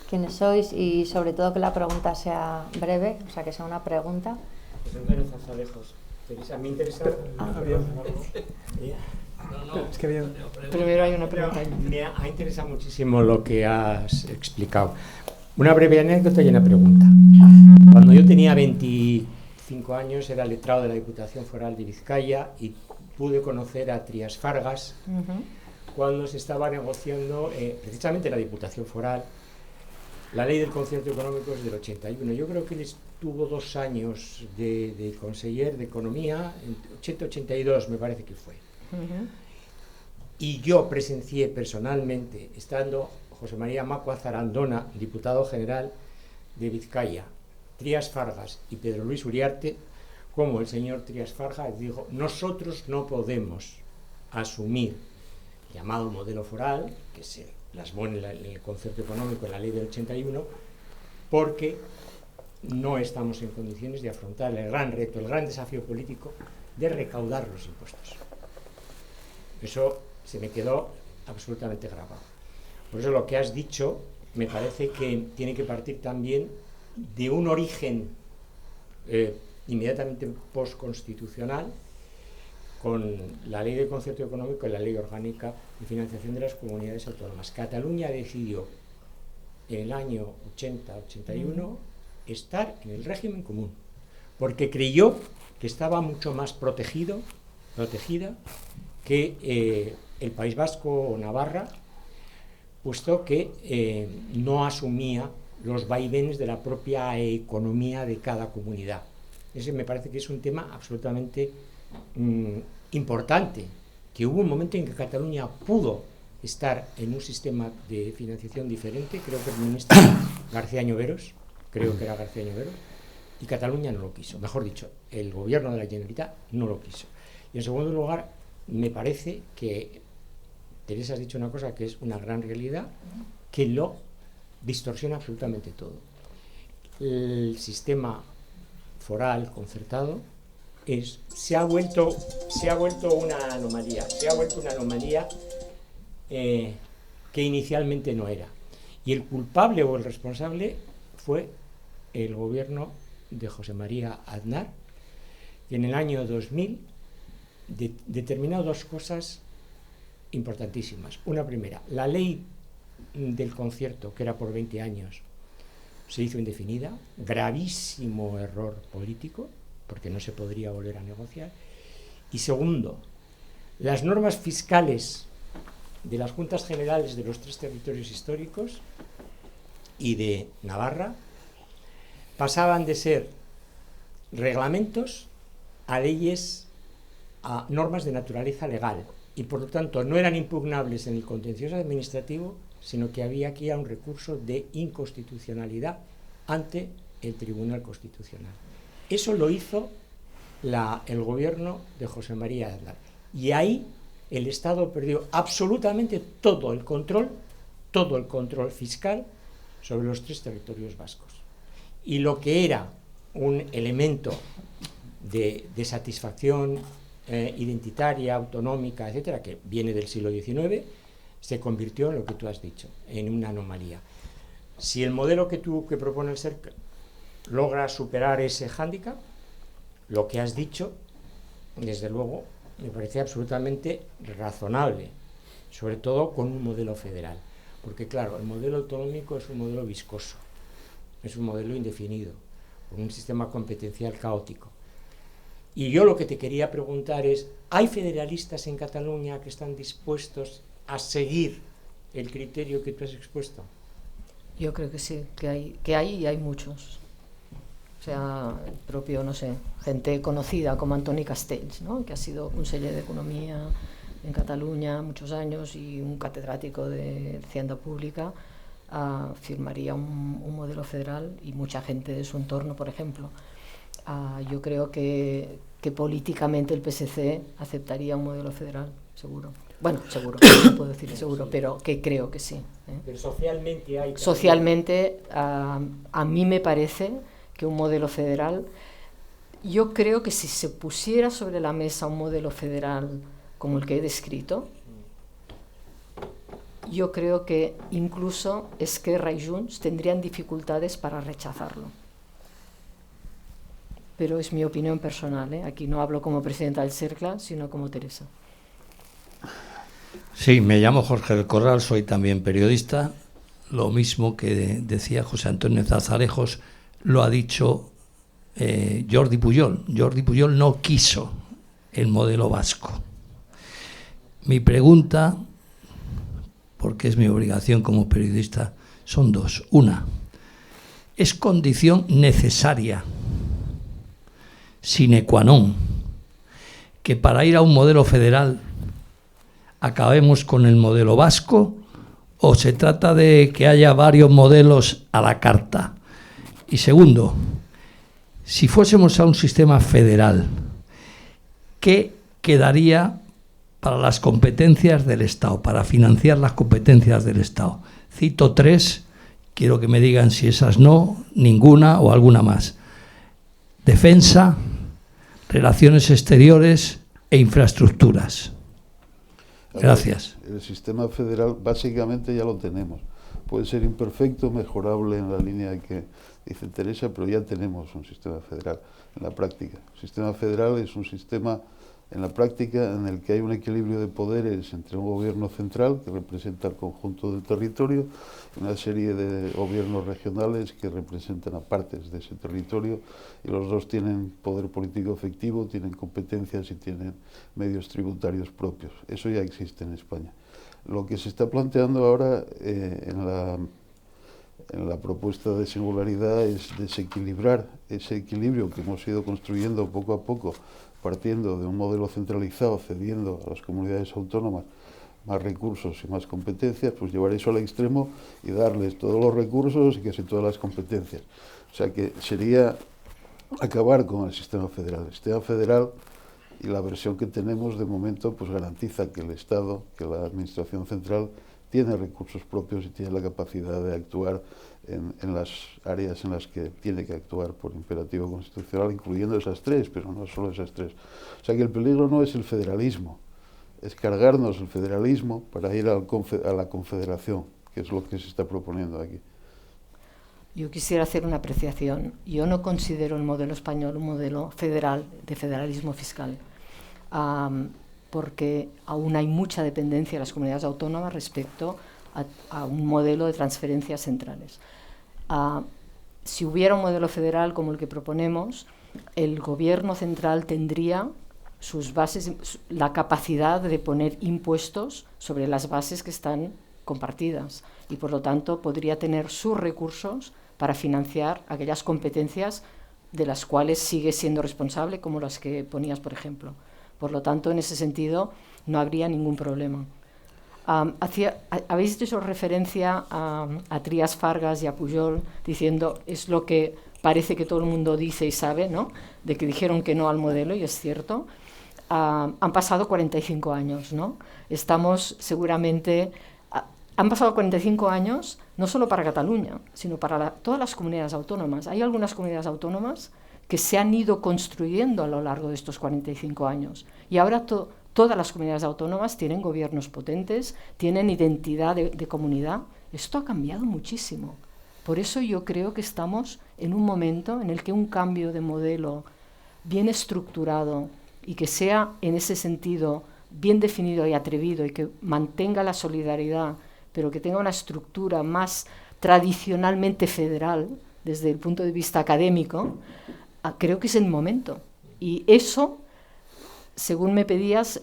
quiénes sois y sobre todo que la pregunta sea breve, o sea, que sea una pregunta. Teresa, me interesa... Es que bien. Primero hay una pregunta. Me ha interesado muchísimo lo que has explicado. Una breve anécdota y una pregunta. Cuando yo tenía 25 años era letrado de la Diputación Foral de Vizcaya y pude conocer a Trias Fargas cuando se estaba negociando precisamente la Diputación Foral. La ley del concierto económico es del 81. Yo creo que él estuvo 2 años de conseller de Economía, en 80-82 me parece que fue. Y yo presencié personalmente, estando José María Macua Zarandona, diputado general de Vizcaya, Trias Fargas y Pedro Luis Uriarte, como el señor Trias Fargas dijo: nosotros no podemos asumir el llamado modelo foral, que se plasmó en el concierto económico, en la ley del 81, porque no estamos en condiciones de afrontar el gran reto, el gran desafío político de recaudar los impuestos. Eso se me quedó absolutamente grabado. Por eso lo que has dicho me parece que tiene que partir también de un origen inmediatamente postconstitucional, con la ley de concierto económico y la ley orgánica de financiación de las comunidades autónomas. Cataluña decidió en el año 80-81 estar en el régimen común, porque creyó que estaba mucho más protegida que el País Vasco o Navarra, puesto que no asumía los vaivenes de la propia economía de cada comunidad. Ese me parece que es un tema absolutamente importante, que hubo un momento en que Cataluña pudo estar en un sistema de financiación diferente, creo que el ministro García Lloveros, y Cataluña no lo quiso, mejor dicho, el gobierno de la Generalitat no lo quiso. Y en segundo lugar, me parece que Teresa has dicho una cosa que es una gran realidad, que lo distorsiona absolutamente todo. El sistema foral concertado se ha vuelto una anomalía, que inicialmente no era. Y el culpable o el responsable fue el gobierno de José María Aznar, que en el año 2000 determinó 2 cosas importantísimas. Una primera, la ley del concierto, que era por 20 años, se hizo indefinida, gravísimo error político, porque no se podría volver a negociar. Y segundo, las normas fiscales de las Juntas Generales de los 3 territorios históricos y de Navarra pasaban de ser reglamentos a leyes, a normas de naturaleza legal, y por lo tanto no eran impugnables en el contencioso administrativo, sino que había aquí un recurso de inconstitucionalidad ante el Tribunal Constitucional. Eso lo hizo el gobierno de José María Aznar, y ahí el Estado perdió absolutamente todo el control fiscal sobre los 3 territorios vascos. Y lo que era un elemento de satisfacción identitaria, autonómica, etcétera, que viene del siglo XIX, se convirtió en lo que tú has dicho, en una anomalía. Si el modelo que propone el CERC logra superar ese hándicap, lo que has dicho, desde luego, me parece absolutamente razonable, sobre todo con un modelo federal, porque claro, el modelo autonómico es un modelo viscoso, es un modelo indefinido, con un sistema competencial caótico. Y yo lo que te quería preguntar es, ¿hay federalistas en Cataluña que están dispuestos a seguir el criterio que tú has expuesto? Yo creo que sí, que hay y hay muchos. O sea, el propio, no sé, gente conocida como Antoni Castells, ¿no?, que ha sido conseller de Economía en Cataluña muchos años y un catedrático de Hacienda Pública, firmaría un modelo federal, y mucha gente de su entorno, por ejemplo. Yo creo que políticamente el PSC aceptaría un modelo federal, seguro. Bueno, seguro, no puedo decir seguro, pero que creo que sí. Pero socialmente hay... Socialmente, a mí me parece que un modelo federal, yo creo que si se pusiera sobre la mesa un modelo federal como el que he descrito, yo creo que incluso Esquerra y Junts tendrían dificultades para rechazarlo. Pero es mi opinión personal, ¿eh? Aquí no hablo como presidenta del CERCLA, sino como Teresa. Sí, me llamo Jorge del Corral, soy también periodista. Lo mismo que decía José Antonio Zazarejos, lo ha dicho Jordi Pujol. Jordi Pujol no quiso el modelo vasco. Mi pregunta, porque es mi obligación como periodista, son dos. Una, ¿es condición necesaria, sine qua non, que para ir a un modelo federal acabemos con el modelo vasco, o se trata de que haya varios modelos a la carta? Y segundo, si fuésemos a un sistema federal, ¿qué quedaría para las competencias del Estado, para financiar las competencias del Estado? Cito tres, quiero que me digan si esas no, ninguna o alguna más. Defensa, relaciones exteriores e infraestructuras. Gracias. El sistema federal básicamente ya lo tenemos. Puede ser imperfecto, mejorable en la línea que dice Teresa, pero ya tenemos un sistema federal en la práctica. El sistema federal es un sistema en la práctica en el que hay un equilibrio de poderes entre un gobierno central que representa el conjunto del territorio y una serie de gobiernos regionales que representan a partes de ese territorio, y los dos tienen poder político efectivo, tienen competencias y tienen medios tributarios propios. Eso ya existe en España. Lo que se está planteando ahora en la propuesta de singularidad es desequilibrar ese equilibrio que hemos ido construyendo poco a poco, partiendo de un modelo centralizado, cediendo a las comunidades autónomas más recursos y más competencias, pues llevar eso al extremo y darles todos los recursos y casi todas las competencias. O sea que sería acabar con el sistema federal. El sistema federal y la versión que tenemos de momento pues garantiza que el Estado, que la Administración Central tiene recursos propios y tiene la capacidad de actuar en las áreas en las que tiene que actuar por imperativo constitucional, incluyendo esas tres, pero no solo esas tres. O sea que el peligro no es el federalismo, es cargarnos el federalismo para ir a la confederación, que es lo que se está proponiendo aquí. Yo quisiera hacer una apreciación. Yo no considero el modelo español un modelo federal, de federalismo fiscal, porque aún hay mucha dependencia de las comunidades autónomas respecto a un modelo de transferencias centrales. Si hubiera un modelo federal como el que proponemos, el gobierno central tendría sus bases, la capacidad de poner impuestos sobre las bases que están compartidas, y por lo tanto podría tener sus recursos para financiar aquellas competencias de las cuales sigue siendo responsable, como las que ponías, por ejemplo. Por lo tanto, en ese sentido, no habría ningún problema. Habéis hecho referencia a Trias Fargas y a Pujol, diciendo, es lo que parece que todo el mundo dice y sabe, ¿no?, de que dijeron que no al modelo, y es cierto. Han pasado 45 años, ¿no? Estamos seguramente... Han pasado 45 años, no solo para Cataluña, sino para todas las comunidades autónomas. Hay algunas comunidades autónomas que se han ido construyendo a lo largo de estos 45 años. Y ahora todas las comunidades autónomas tienen gobiernos potentes, tienen identidad de comunidad. Esto ha cambiado muchísimo. Por eso yo creo que estamos en un momento en el que un cambio de modelo bien estructurado y que sea en ese sentido bien definido y atrevido y que mantenga la solidaridad, pero que tenga una estructura más tradicionalmente federal desde el punto de vista académico, creo que es el momento. Y eso, según me pedías,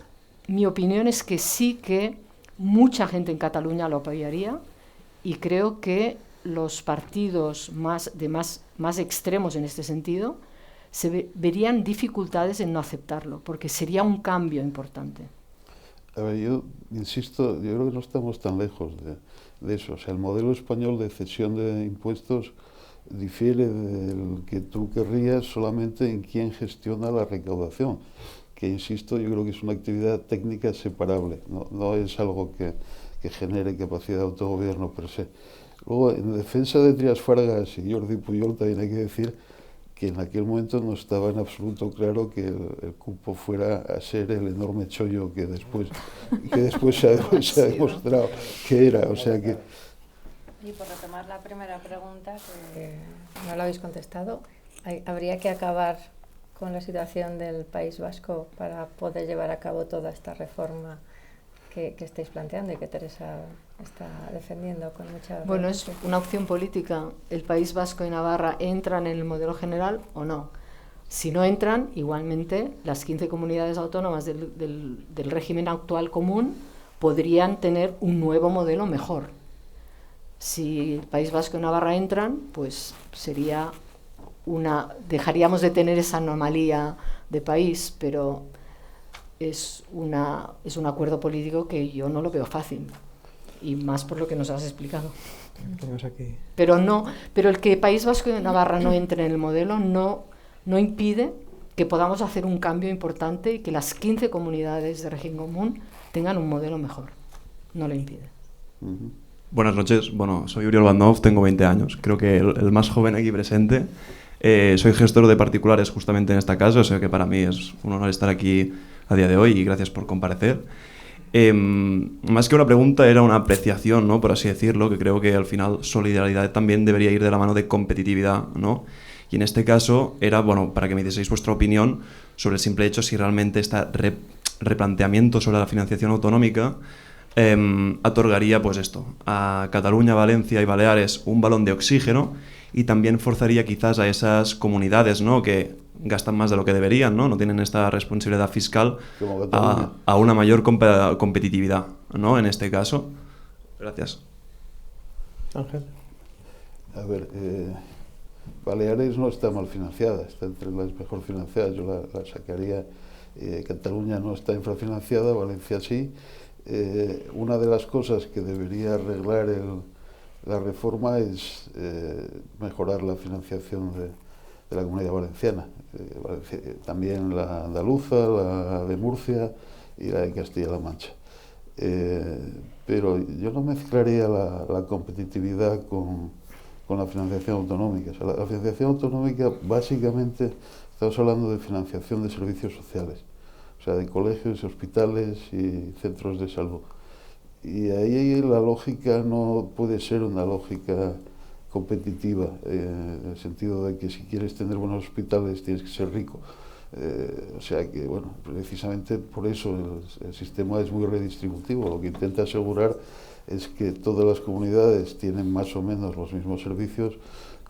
mi opinión es que sí que mucha gente en Cataluña lo apoyaría, y creo que los partidos más extremos en este sentido verían dificultades en no aceptarlo, porque sería un cambio importante. A ver, yo insisto, yo creo que no estamos tan lejos de eso. O sea, el modelo español de cesión de impuestos difiere del que tú querrías solamente en quién gestiona la recaudación, que insisto, yo creo que es una actividad técnica separable, no es algo que genere capacidad de autogobierno per se. Luego, en defensa de Trias Fargas y Jordi Pujol, también hay que decir que en aquel momento no estaba en absoluto claro que el cupo fuera a ser el enorme chollo que después se ha demostrado que era. O sea que... Y por retomar la primera pregunta, que no la habéis contestado, ¿habría que acabar con la situación del País Vasco para poder llevar a cabo toda esta reforma que estáis planteando y que Teresa está defendiendo con mucha... Bueno, es una opción política. El País Vasco y Navarra entran en el modelo general o no. Si no entran, igualmente, las 15 comunidades autónomas del régimen actual común podrían tener un nuevo modelo mejor. Si el País Vasco y Navarra entran, pues sería dejaríamos de tener esa anomalía de país, pero es un acuerdo político que yo no lo veo fácil, y más por lo que nos has explicado. Pero el que País Vasco y Navarra no entre en el modelo no impide que podamos hacer un cambio importante y que las 15 comunidades de régimen común tengan un modelo mejor. No lo impide. Buenas noches. Bueno, soy Uriol Bandov, tengo 20 años. Creo que el más joven aquí presente. Soy gestor de particulares justamente en esta casa, o sea que para mí es un honor estar aquí a día de hoy y gracias por comparecer. Más que una pregunta, era una apreciación, ¿no?, por así decirlo, que creo que al final solidaridad también debería ir de la mano de competitividad, ¿no? Y en este caso era, bueno, para que me dieseis vuestra opinión sobre el simple hecho si realmente este replanteamiento sobre la financiación autonómica otorgaría, pues esto, a Cataluña, Valencia y Baleares un balón de oxígeno, y también forzaría quizás a esas comunidades, ¿no?, que gastan más de lo que deberían, no tienen esta responsabilidad fiscal, a una mayor competitividad, ¿no?, en este caso. Gracias. Ángel. A ver, Baleares no está mal financiada, está entre las mejor financiadas, yo la sacaría. Cataluña no está infrafinanciada, Valencia sí. Una de las cosas que debería arreglar la reforma es mejorar la financiación de la Comunidad Valenciana, también la andaluza, la de Murcia y la de Castilla-La Mancha. Pero yo no mezclaría la competitividad con la financiación autonómica. O sea, la financiación autonómica, básicamente, estamos hablando de financiación de servicios sociales, o sea, de colegios, hospitales y centros de salud. Y ahí la lógica no puede ser una lógica competitiva, en el sentido de que si quieres tener buenos hospitales tienes que ser rico. O sea que, bueno, precisamente por eso el sistema es muy redistributivo. Lo que intenta asegurar es que todas las comunidades tienen más o menos los mismos servicios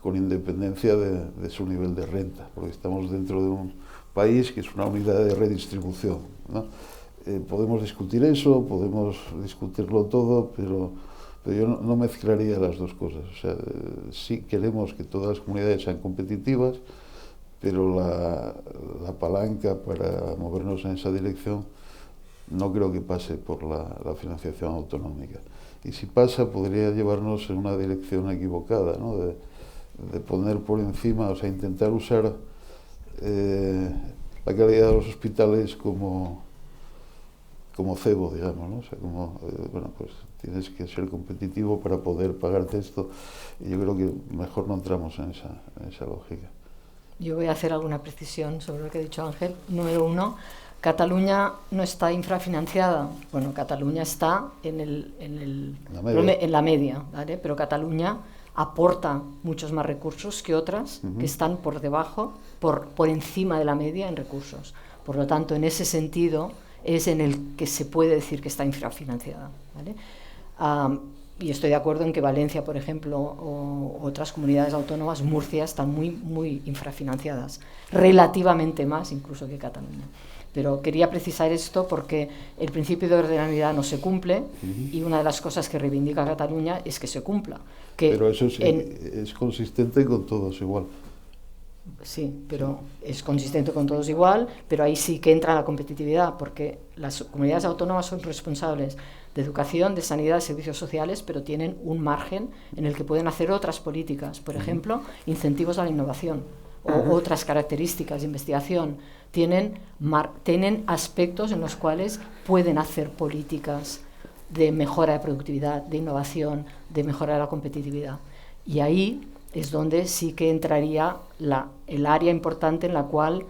con independencia de su nivel de renta, porque estamos dentro de un país que es una unidad de redistribución, ¿no? Podemos discutir eso, podemos discutirlo todo, pero yo no mezclaría las dos cosas. O sea, sí queremos que todas las comunidades sean competitivas, pero la palanca para movernos en esa dirección no creo que pase por la financiación autonómica. Y si pasa, podría llevarnos en una dirección equivocada, ¿no?, de poner por encima, o sea, intentar usar la calidad de los hospitales como cebo, digamos, ¿no? O sea, bueno, pues tienes que ser competitivo para poder pagarte esto, y yo creo que mejor no entramos en esa lógica. Yo voy a hacer alguna precisión sobre lo que ha dicho Ángel. Número uno, Cataluña no está infrafinanciada. Bueno, Cataluña está en la media, ¿vale? Pero Cataluña aporta muchos más recursos que otras que están por debajo, por encima de la media en recursos. Por lo tanto, en ese sentido es en el que se puede decir que está infrafinanciada, ¿vale? y estoy de acuerdo en que Valencia, por ejemplo, o otras comunidades autónomas, Murcia, están muy infrafinanciadas, relativamente más incluso que Cataluña. Pero quería precisar esto porque el principio de ordenabilidad no se cumple y una de las cosas que reivindica Cataluña es que se cumpla. Pero eso sí, es consistente con todos igual. Sí, pero es consistente con todos igual, pero ahí sí que entra la competitividad, porque las comunidades autónomas son responsables de educación, de sanidad, de servicios sociales, pero tienen un margen en el que pueden hacer otras políticas, por ejemplo, incentivos a la innovación o otras características de investigación. Tienen aspectos en los cuales pueden hacer políticas de mejora de productividad, de innovación, de mejora de la competitividad. Y ahí es donde sí que entraría el área importante en la cual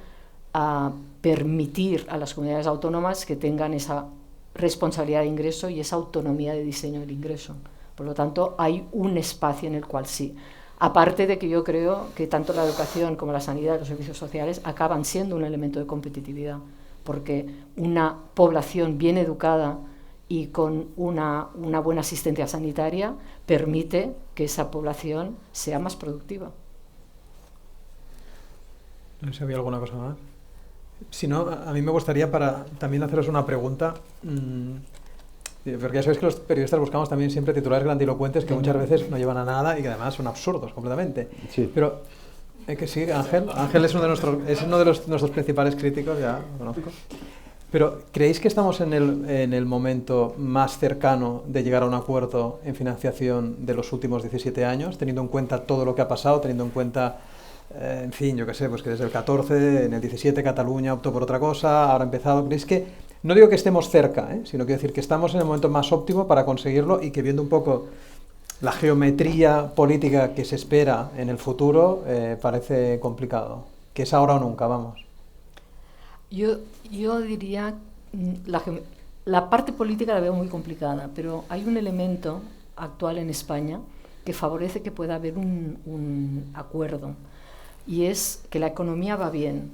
permitir a las comunidades autónomas que tengan esa responsabilidad de ingreso y esa autonomía de diseño del ingreso. Por lo tanto, hay un espacio en el cual sí. Aparte de que yo creo que tanto la educación como la sanidad y los servicios sociales acaban siendo un elemento de competitividad, porque una población bien educada y con una buena asistencia sanitaria permite que esa población sea más productiva. No sé si había alguna cosa más. Si no, a mí me gustaría también haceros una pregunta, porque ya sabéis que los periodistas buscamos también siempre titulares grandilocuentes que muchas veces no llevan a nada y que además son absurdos completamente. Sí. Pero que sí, Ángel es uno de nuestros principales críticos, ya lo conozco. Pero ¿creéis que estamos en el momento más cercano de llegar a un acuerdo en financiación de los últimos 17 años, teniendo en cuenta todo lo que ha pasado, teniendo en cuenta, en fin, yo qué sé, pues que desde el 14, en el 17 Cataluña optó por otra cosa, ahora ha empezado? ¿Creéis que, no digo que estemos cerca, sino quiero decir que estamos en el momento más óptimo para conseguirlo y que viendo un poco la geometría política que se espera en el futuro, parece complicado? Que es ahora o nunca, vamos. Yo diría, la parte política la veo muy complicada, pero hay un elemento actual en España que favorece que pueda haber un acuerdo, y es que la economía va bien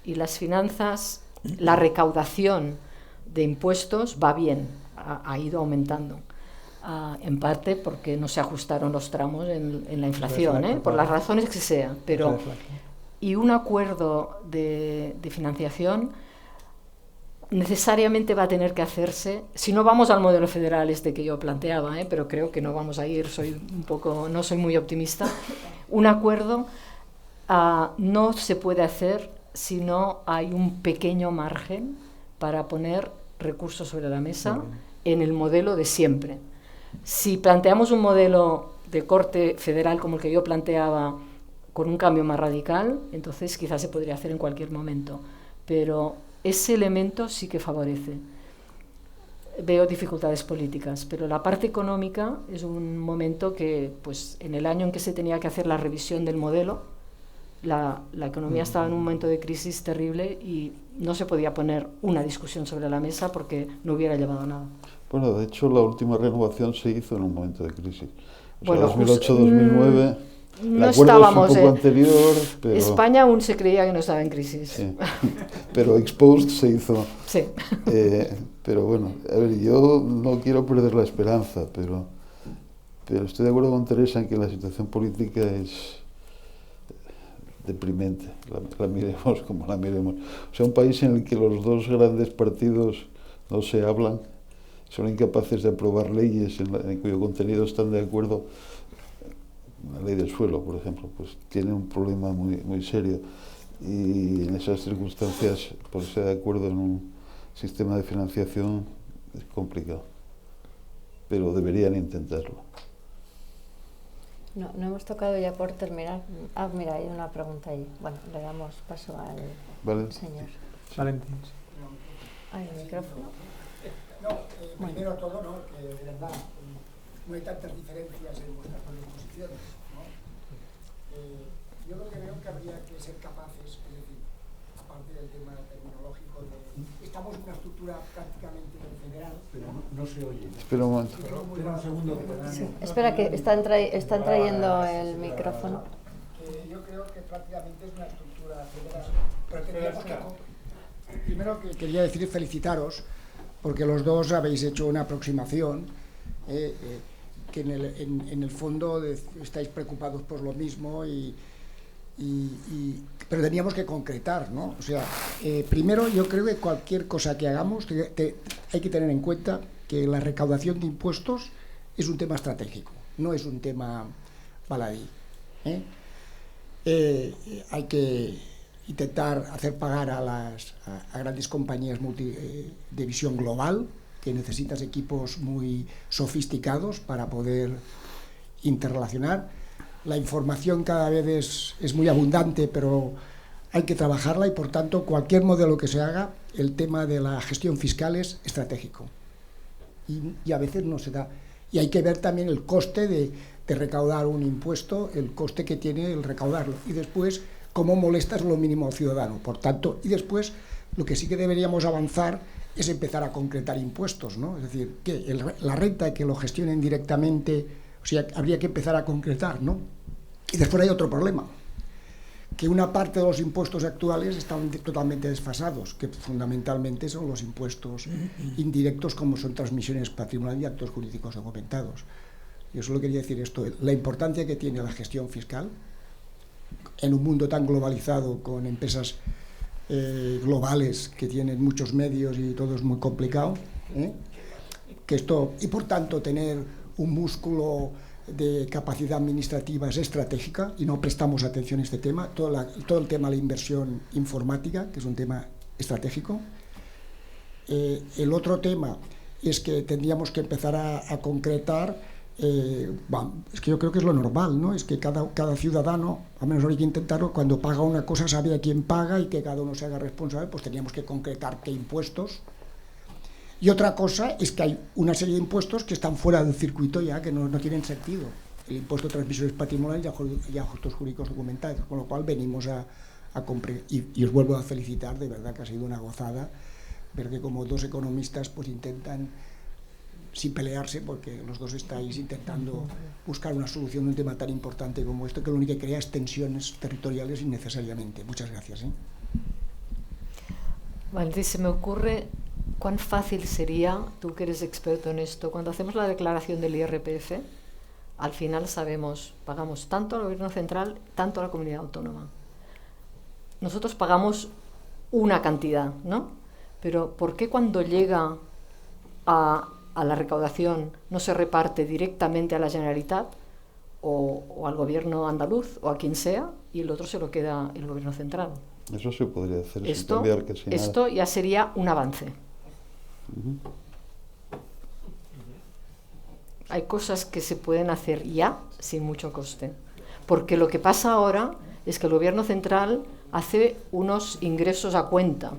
y las finanzas, la recaudación de impuestos va bien, ha ido aumentando. En parte porque no se ajustaron los tramos en la inflación, por las razones que sea, pero... Y un acuerdo de financiación necesariamente va a tener que hacerse, si no vamos al modelo federal que yo planteaba, pero creo que no vamos a ir, no soy muy optimista. Un acuerdo no se puede hacer si no hay un pequeño margen para poner recursos sobre la mesa en el modelo de siempre. Si planteamos un modelo de corte federal como el que yo planteaba, con un cambio más radical, entonces quizás se podría hacer en cualquier momento. Pero ese elemento sí que favorece. Veo dificultades políticas, pero la parte económica es un momento que, pues, en el año en que se tenía que hacer la revisión del modelo, la economía estaba en un momento de crisis terrible y no se podía poner una discusión sobre la mesa porque no hubiera llevado a nada. Bueno, de hecho, la última renovación se hizo en un momento de crisis. O sea, 2008-2009... No estábamos un poco anterior, pero... España aún se creía que no estaba en crisis. Sí. Pero Exposed se hizo. Sí. Pero bueno, a ver, yo no quiero perder la esperanza, pero estoy de acuerdo con Teresa en que la situación política es deprimente, la miremos como la miremos. O sea, un país en el que los dos grandes partidos no se hablan, son incapaces de aprobar leyes en cuyo contenido están de acuerdo. La ley del suelo, por ejemplo, pues tiene un problema muy serio, y en esas circunstancias ponerse de acuerdo en un sistema de financiación es complicado, pero deberían intentarlo. No hemos tocado ya por terminar. Mira, hay una pregunta ahí. Bueno, le damos paso al señor. Valentín. ¿Hay el micrófono? Primero todo, que de verdad no hay tantas diferencias en vuestras posiciones, ¿no? Yo lo que veo que habría que ser capaces, es decir, aparte del tema terminológico, estamos en una estructura prácticamente federal. Pero no se oye. Espera un momento. Espera un segundo. Sí. Espera, que están trayendo el micrófono. Yo creo que prácticamente es una estructura federal, pero tendríamos que... Primero que quería decir felicitaros, porque los dos habéis hecho una aproximación que en el fondo estáis preocupados por lo mismo, pero teníamos que concretar, ¿no? O sea, primero yo creo que cualquier cosa que hagamos hay que tener en cuenta que la recaudación de impuestos es un tema estratégico, no es un tema baladí, ¿eh? Hay que intentar hacer pagar a grandes compañías de visión global, que necesitas equipos muy sofisticados para poder interrelacionar. La información cada vez es muy abundante, pero hay que trabajarla y, por tanto, cualquier modelo que se haga, el tema de la gestión fiscal es estratégico. Y a veces no se da. Y hay que ver también el coste de recaudar un impuesto, el coste que tiene el recaudarlo. Y después, cómo molestas lo mínimo al ciudadano. Por tanto, y después, lo que sí que deberíamos avanzar es empezar a concretar impuestos, ¿no? Es decir, que la renta, que lo gestionen directamente, o sea, habría que empezar a concretar, ¿no? Y después hay otro problema, que una parte de los impuestos actuales están totalmente desfasados, que fundamentalmente son los impuestos indirectos, como son transmisiones patrimoniales y actos jurídicos documentados. Yo solo quería decir esto, la importancia que tiene la gestión fiscal en un mundo tan globalizado, con empresas globales que tienen muchos medios y todo es muy complicado, que esto, y por tanto tener un músculo de capacidad administrativa es estratégica y no prestamos atención a este tema. Todo el tema de la inversión informática, que es un tema estratégico. El otro tema es que tendríamos que empezar a concretar, es que yo creo que es lo normal, ¿no? Es que cada ciudadano, al menos hay que intentarlo, cuando paga una cosa sabe a quién paga y que cada uno se haga responsable, pues teníamos que concretar qué impuestos. Y otra cosa es que hay una serie de impuestos que están fuera del circuito ya, que no tienen sentido. El impuesto de transmisiones patrimoniales y actos jurídicos documentados, con lo cual venimos a y os vuelvo a felicitar, de verdad que ha sido una gozada ver que como dos economistas pues intentan, sin pelearse, porque los dos estáis intentando buscar una solución de un tema tan importante como esto, que lo único que crea es tensiones territoriales innecesariamente. Muchas gracias. Valentín, se me ocurre cuán fácil sería, tú que eres experto en esto, cuando hacemos la declaración del IRPF, al final sabemos, pagamos tanto al gobierno central, tanto a la comunidad autónoma. Nosotros pagamos una cantidad, ¿no? Pero ¿por qué cuando llega a la recaudación no se reparte directamente a la Generalitat o al gobierno andaluz o a quien sea y el otro se lo queda el gobierno central? Eso se podría hacer sin cambiar que sin esto nada. Ya sería un avance. Hay cosas que se pueden hacer ya sin mucho coste, porque lo que pasa ahora es que el gobierno central hace unos ingresos a cuenta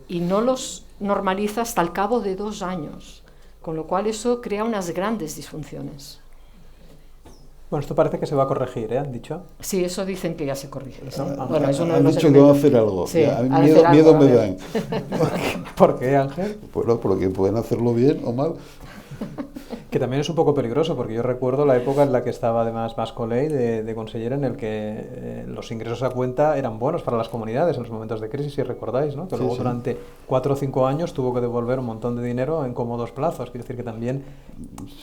y no los normaliza hasta el cabo de 2 años, con lo cual eso crea unas grandes disfunciones. Bueno, esto parece que se va a corregir, ¿eh? ¿Han dicho? Sí, eso dicen que ya se corrige. Bueno, han dicho que van a hacer algo. Sí, a mí miedo me dan. ¿Por qué, Ángel? Bueno, porque pueden hacerlo bien o mal. Que también es un poco peligroso, porque yo recuerdo la época en la que estaba además Mas-Colell de consellera, en el que los ingresos a cuenta eran buenos para las comunidades en los momentos de crisis, si recordáis, ¿no? Que luego durante 4 o 5 años tuvo que devolver un montón de dinero en cómodos plazos. Quiere decir que también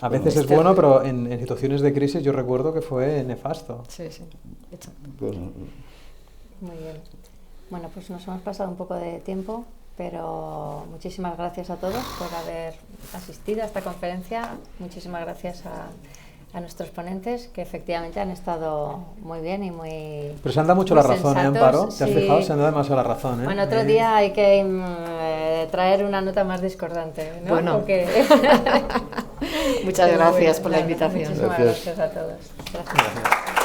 a veces es bueno, pero en situaciones de crisis yo recuerdo que fue nefasto. Sí, exacto. Bueno. Muy bien. Bueno, pues nos hemos pasado un poco de tiempo, pero muchísimas gracias a todos por haber asistido a esta conferencia. Muchísimas gracias a nuestros ponentes, que efectivamente han estado muy bien y muy Pero se han dado mucho la razón, sensatos. Amparo? ¿Te has Sí. fijado? Se han dado demasiado la razón, ¿eh? Bueno, otro día hay que traer una nota más discordante, ¿no? Bueno. Porque... Muchas gracias por la Nada, invitación. Muchísimas gracias a todos. Gracias.